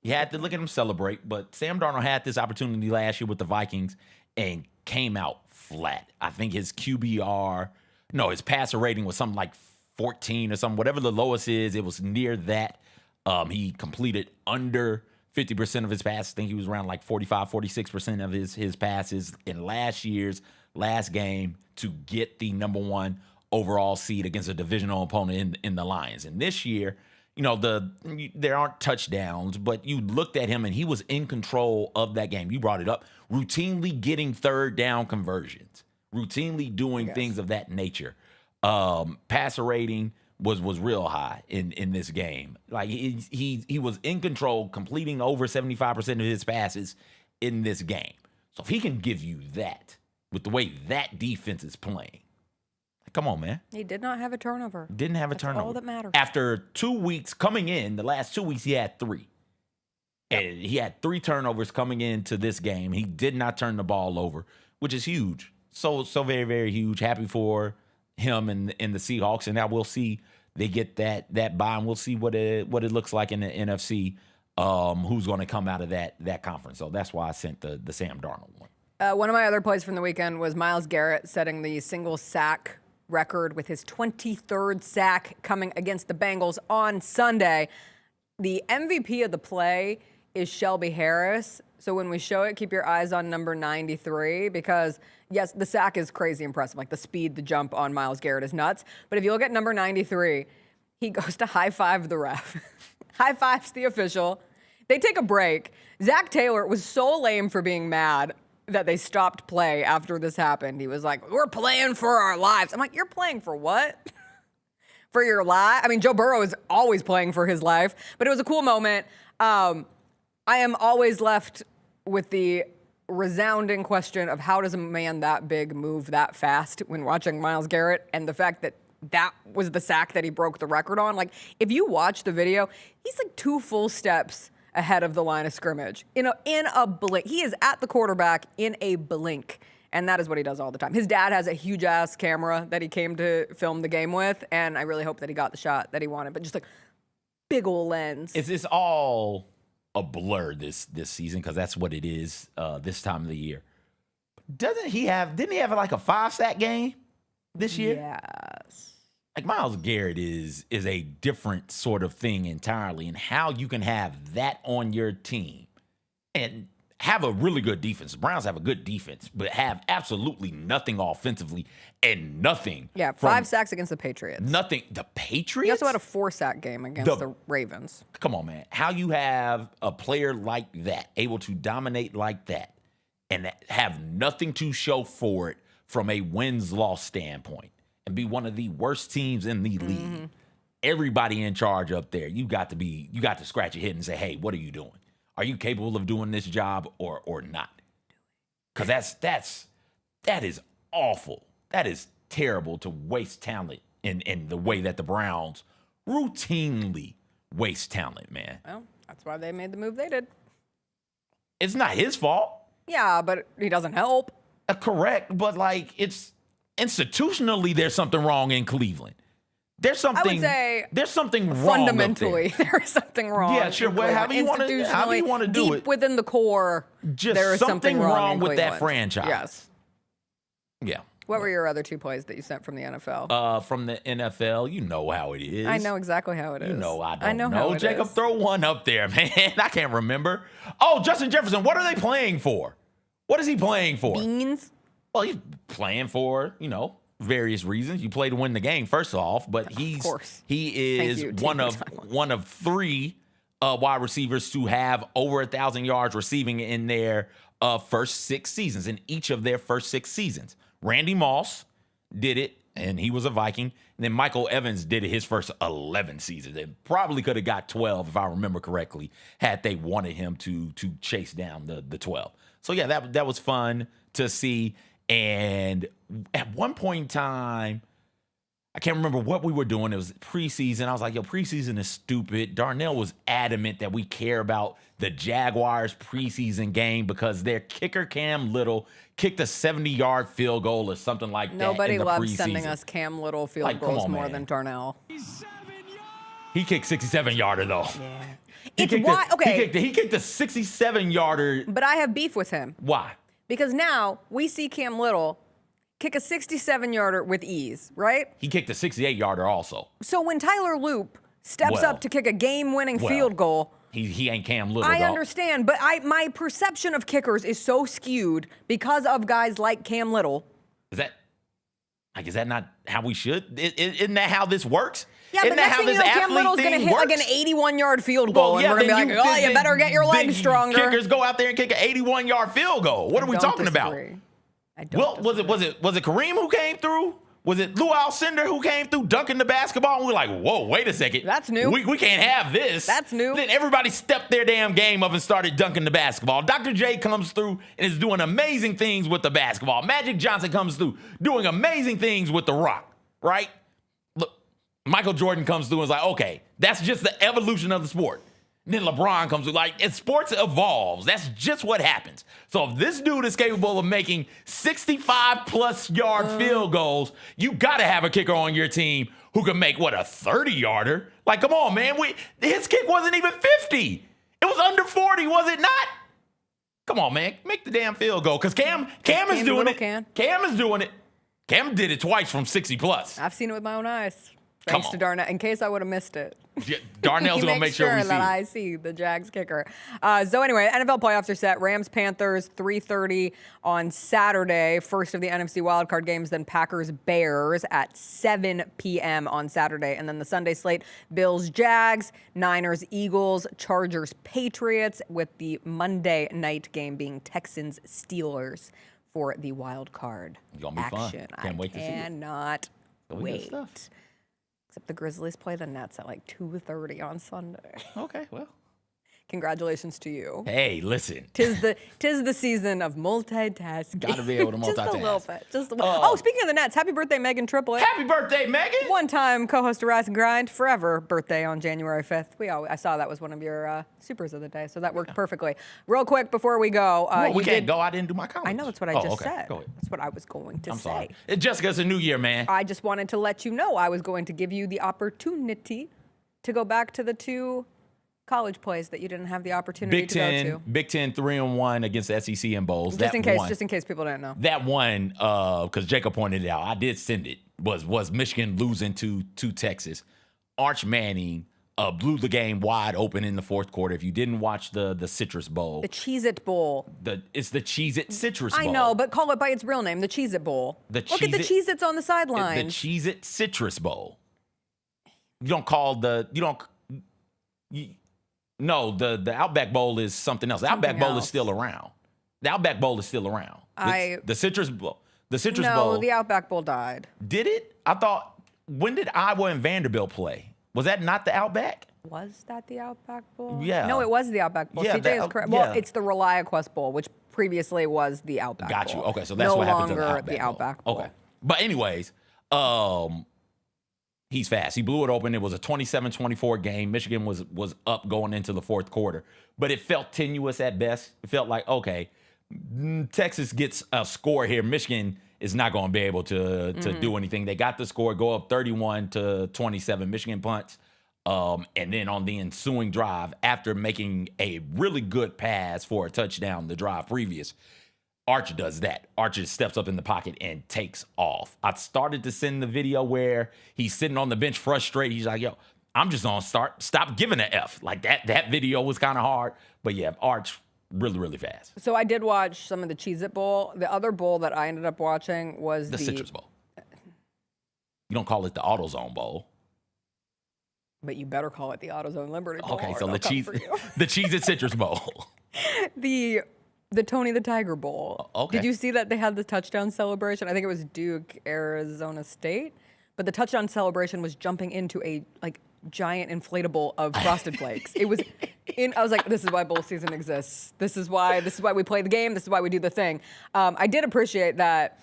You had to look at him celebrate, but Sam Darnold had this opportunity last year with the Vikings and came out flat. I think his his passer rating was something like 14 or something. Whatever the lowest is, it was near that. He completed under 50% of his passes. I think he was around like 45, 46% of his passes in last year's last game to get the number 1 overall seed against a divisional opponent in the Lions. And this year, there aren't touchdowns, but you looked at him and he was in control of that game. You brought it up. Routinely getting third down conversions, routinely doing things of that nature. Passer rating was real high in this game. Like, he was in control, completing over 75% of his passes in this game. So if he can give you that with the way that defense is playing, come on, man. He did not have a turnover. Didn't have a turnover. That's all that matters. After 2 weeks coming in, the last 2 weeks, he had 3. And he had 3 turnovers coming into this game. He did not turn the ball over, which is huge. So very, very huge. Happy for him and the Seahawks. And now we'll see. They get that bye, and we'll see what it looks like in the NFC, who's going to come out of that conference. So that's why I sent the Sam Darnold one. One of my other plays from the weekend was Myles Garrett setting the single sack record with his 23rd sack coming against the Bengals on Sunday. The MVP of the play is Shelby Harris. So when we show it, keep your eyes on number 93 because, yes, the sack is crazy impressive. Like, the speed, the jump on Myles Garrett is nuts. But if you look at number 93, he goes to high-five the ref. High-fives the official. They take a break. Zach Taylor was so lame for being mad that they stopped play after this happened. He was like, we're playing for our lives. I'm like, you're playing for what? For your life? I mean, Joe Burrow is always playing for his life, but it was a cool moment. I am always left with the resounding question of how does a man that big move that fast when watching Myles Garrett, and the fact that that was the sack that he broke the record on. Like, if you watch the video, he's like 2 full steps ahead of the line of scrimmage. In a blink. He is at the quarterback in a blink. And that is what he does all the time. His dad has a huge-ass camera that he came to film the game with, and I really hope that he got the shot that he wanted. But just like big old lens. Is this all a blur this season? Because that's what it is this time of the year. Didn't he have like a 5-sack game this year? Yes. Like, Myles Garrett is a different sort of thing entirely, and how you can have that on your team and have a really good defense. The Browns have a good defense, but have absolutely nothing offensively and nothing. Yeah, 5 sacks against the Patriots. Nothing. The Patriots? He also had a 4-sack game against the Ravens. Come on, man. How you have a player like that, able to dominate like that, and have nothing to show for it from a wins-loss standpoint. and be one of the worst teams in the league, everybody in charge up there, you got to scratch your head and say, hey, what are you doing? Are you capable of doing this job or not? Because that is awful. That is terrible to waste talent in the way that the Browns routinely waste talent, man. Well, that's why they made the move they did. It's not his fault. Yeah, but he doesn't help. Correct, but like it's institutionally there's something wrong in Cleveland. There's something. I would say there's something wrong. Fundamentally, there's something wrong. Yeah, sure. Well, however you want to do deep it. Within the core, Just there is something wrong with that Cleveland. franchise. Yes. Yeah. What were your other 2 plays that you sent from the NFL? From the NFL, you know how it is. I know exactly how it is. You know I don't know. How it Jacob, is. throw one up there, man. I can't remember. Oh, Justin Jefferson. What are they playing for? What is he playing for? Beans. Well, he's playing for, various reasons. You play to win the game, first off, but he is one of 3 wide receivers to have over 1,000 yards receiving in their first 6 seasons, in each of their first 6 seasons. Randy Moss did it, and he was a Viking. And then Michael Evans did it his first 11 seasons, and probably could have got 12, if I remember correctly, had they wanted him to chase down the 12. So, yeah, that was fun to see. And at one point in time, I can't remember what we were doing. It was preseason. I was like, yo, preseason is stupid. Darnell was adamant that we care about the Jaguars preseason game because their kicker, Cam Little, kicked a 70-yard field goal or something like that. Nobody in the loves preseason. sending us Cam Little field goals more than Darnell. He kicked 67-yarder, though. Yeah. He kicked a 67-yarder. But I have beef with him. Why? Because now we see Cam Little kick a 67-yarder with ease, right? He kicked a 68-yarder also. So when Tyler Loop steps up to kick a game-winning field goal, he ain't Cam Little. I understand, but my perception of kickers is so skewed because of guys like Cam Little. Is that not how we should? Isn't that how this works? Yeah, but next thing you know, Cam Little's going to hit like an 81-yard field goal, and we're going to be like, oh, you better get your legs stronger. Kickers go out there and kick an 81-yard field goal. What are we talking about? Well, was it Kareem who came through? Was it Lou Alcindor who came through dunking the basketball? And we're like, whoa, wait a second. That's new. We can't have this. That's new. Then everybody stepped their damn game up and started dunking the basketball. Dr. J comes through and is doing amazing things with the basketball. Magic Johnson comes through doing amazing things with the rock, right? Look, Michael Jordan comes through and is like, okay, that's just the evolution of the sport. And then LeBron comes through. Like, sports evolves. That's just what happens. So if this dude is capable of making 65-plus yard field goals, you got to have a kicker on your team who can make, a 30-yarder? Like, come on, man. His kick wasn't even 50. It was under 40, was it not? Come on, man. Make the damn field goal. Because Cam is doing it. Cam is doing it. Cam did it twice from 60-plus. I've seen it with my own eyes. Thanks to Darnell, in case I would have missed it. Yeah, Darnell's going to make sure we see that I see the Jags kicker. So anyway, NFL playoffs are set. Rams-Panthers, 3:30 on Saturday. First of the NFC wildcard games, then Packers-Bears at 7 p.m. on Saturday. And then the Sunday slate, Bills-Jags, Niners-Eagles, Chargers-Patriots, with the Monday night game being Texans-Steelers for the wild card action. Fun. Can't wait to see it. Cannot wait. Except the Grizzlies play the Nets at like 2:30 on Sunday. Okay, well. Congratulations to you. Hey, listen. Tis the season of multitasking. Got to be able to multitask. Just a little bit. Oh, speaking of the Nets, happy birthday, Megan Triplett. Happy birthday, Megan. One-time co-host of Rise and Grind, forever birthday on January 5th. I saw that was one of your supers of the day, so that worked perfectly. Real quick before we go. We can't go. I didn't do my college. I know, that's what I just said. Go ahead. That's what I was going to say. Sorry. Jessica, it's a new year, man. I just wanted to let you know I was going to give you the opportunity to go back to the 2 college plays that you didn't have the opportunity to go to. Big Ten 3-1 against the SEC and Bowls. Just in case people didn't know. That one, because Jacob pointed it out, I did send it, was Michigan losing to Texas. Arch Manning blew the game wide open in the fourth quarter. If you didn't watch the Citrus Bowl. The Cheez-It Bowl. It's the Cheez-It Citrus Bowl. I know, but call it by its real name, the Cheez-It Bowl. Look at the Cheez-Its on the sidelines. The Cheez-It Citrus Bowl. The Outback Bowl is something else. The Outback Bowl is still around. The Citrus Bowl. The Citrus Bowl. No, the Outback Bowl died. Did it? I thought, when did Iowa and Vanderbilt play? Was that not the Outback? Was that the Outback Bowl? Yeah. No, it was the Outback Bowl. Yeah, CJ is correct. yeah. Well, it's the ReliaQuest Bowl, which previously was the Outback Got Bowl. you. Okay, so that's what happened to the No Outback longer the Bowl. Outback Bowl. Okay. But anyways, he's fast. He blew it open. It was a 27-24 game. Michigan was up going into the fourth quarter. But it felt tenuous at best. It felt like, okay, Texas gets a score here. Michigan is not going to be able to do anything. They got the score, go up 31-27. Michigan punts. And then on the ensuing drive, after making a really good pass for a touchdown the drive previous, Arch does that. Arch just steps up in the pocket and takes off. I started to send the video where he's sitting on the bench frustrated. He's like, yo, I'm just going to stop giving an F. Like that video was kind of hard. But yeah, Arch really, really fast. So I did watch some of the Cheez-It Bowl. The other bowl that I ended up watching was The Citrus Bowl. You don't call it the AutoZone Bowl. But you better call it the AutoZone Liberty Bowl. Okay, or so they'll the come for you. Cheez-It Citrus Bowl. The Tony the Tiger Bowl. Okay. Did you see that they had the touchdown celebration? I think it was Duke, Arizona State. But the touchdown celebration was jumping into a giant inflatable of Frosted Flakes. It was I was like, this is why bowl season exists. This is why we play the game. This is why we do the thing. I did appreciate that,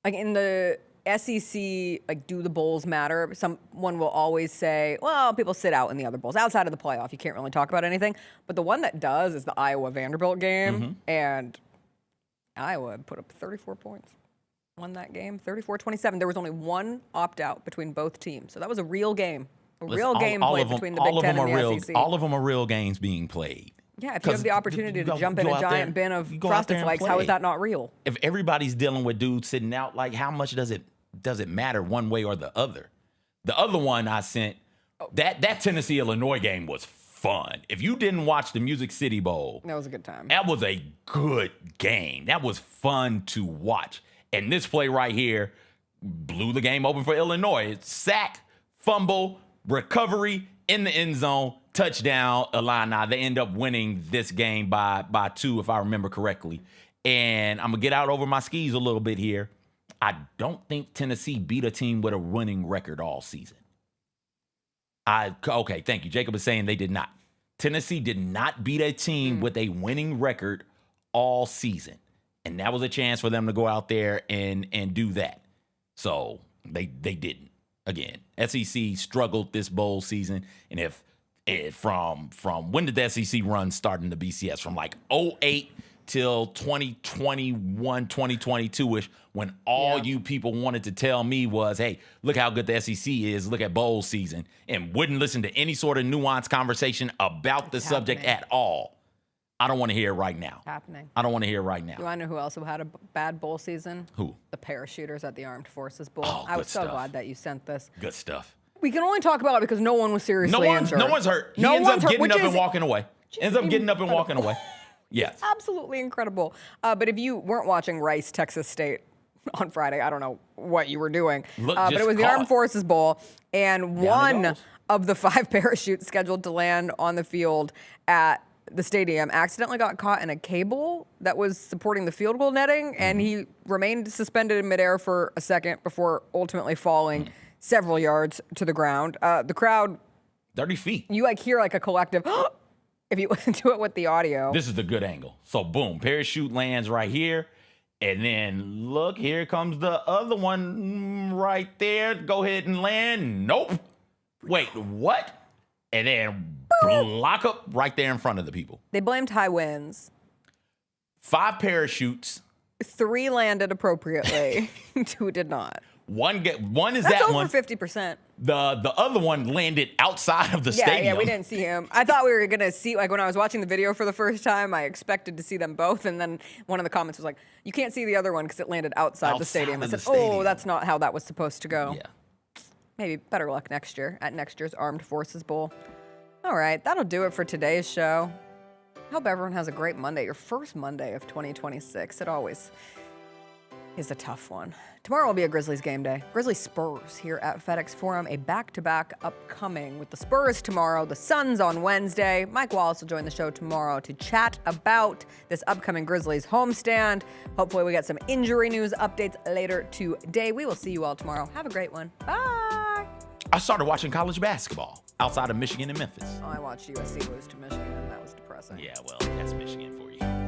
like in the SEC, like, do the bowls matter? Someone will always say, well, people sit out in the other bowls. Outside of the playoff, you can't really talk about anything. But the one that does is the Iowa-Vanderbilt game. And Iowa put up 34 points. Won that game, 34-27. There was only one opt-out between both teams. So that was a real game. Real game played between the Big Ten and the SEC. All of them are real games being played. Yeah, if you have the opportunity to jump in a giant bin of Frosted Flakes, how is that not real? If everybody's dealing with dudes sitting out, like, how much does it matter one way or the other? The other one I sent, that Tennessee-Illinois game was fun. If you didn't watch the Music City Bowl, that was a good time. That was a good game. That was fun to watch. And this play right here blew the game open for Illinois. It's sack, fumble, recovery in the end zone, touchdown, Illini. They end up winning this game by 2, if I remember correctly. And I'm going to get out over my skis a little bit here. I don't think Tennessee beat a team with a winning record all season. Okay, thank you. Jacob is saying they did not. Tennessee did not beat a team with a winning record all season. And that was a chance for them to go out there and do that. So they didn't. Again, SEC struggled this bowl season. And if from when did the SEC run start in the BCS? From like 2008 till 2021, 2022-ish, when all you people wanted to tell me was, hey, look how good the SEC is, look at bowl season, and wouldn't listen to any sort of nuanced conversation about the subject at all. I don't want to hear it right now. I don't want to hear it right now. You want to know who else had a bad bowl season? Who? The parachuters at the Armed Forces Bowl. Oh, I was so good stuff. glad that you sent this. Good stuff. We can only talk about it because no one was seriously injured. No one's hurt. He ends up getting up and walking away. Ends up getting up and walking away. Yes. Absolutely incredible. But if you weren't watching Rice, Texas State on Friday, I don't know what you were doing. But it was the Armed Forces Bowl, and one of the 5 parachutes scheduled to land on the field at the stadium accidentally got caught in a cable that was supporting the field goal netting, and he remained suspended in midair for a second before ultimately falling several yards to the ground. The crowd, 30 feet. You hear a collective, if you listen to it with the audio. This is the good angle. So boom, parachute lands right here. And then look, here comes the other one right there. Go ahead and land. Nope. Wait, what? And then block up right there in front of the people. They blamed high winds. 5 parachutes. 3 landed appropriately. 2 did not. One is That's that over one. 50%. The other one landed outside of the stadium. Yeah, we didn't see him. I thought we were going to see, when I was watching the video for the first time, I expected to see them both. And then one of the comments was like, you can't see the other one because it landed outside the stadium. I said, oh, that's not how that was supposed to go. Yeah. Maybe better luck next year at next year's Armed Forces Bowl. All right, that'll do it for today's show. Hope everyone has a great Monday, your first Monday of 2026. It always is a tough one. Tomorrow will be a Grizzlies game day. Grizzlies Spurs here at FedEx Forum, a back-to-back upcoming with the Spurs tomorrow, the Suns on Wednesday. Mike Wallace will join the show tomorrow to chat about this upcoming Grizzlies homestand. Hopefully we get some injury news updates later today. We will see you all tomorrow. Have a great one. Bye. I started watching college basketball outside of Michigan and Memphis. Oh, I watched USC lose to Michigan, and that was depressing. Yeah, well, that's Michigan for you.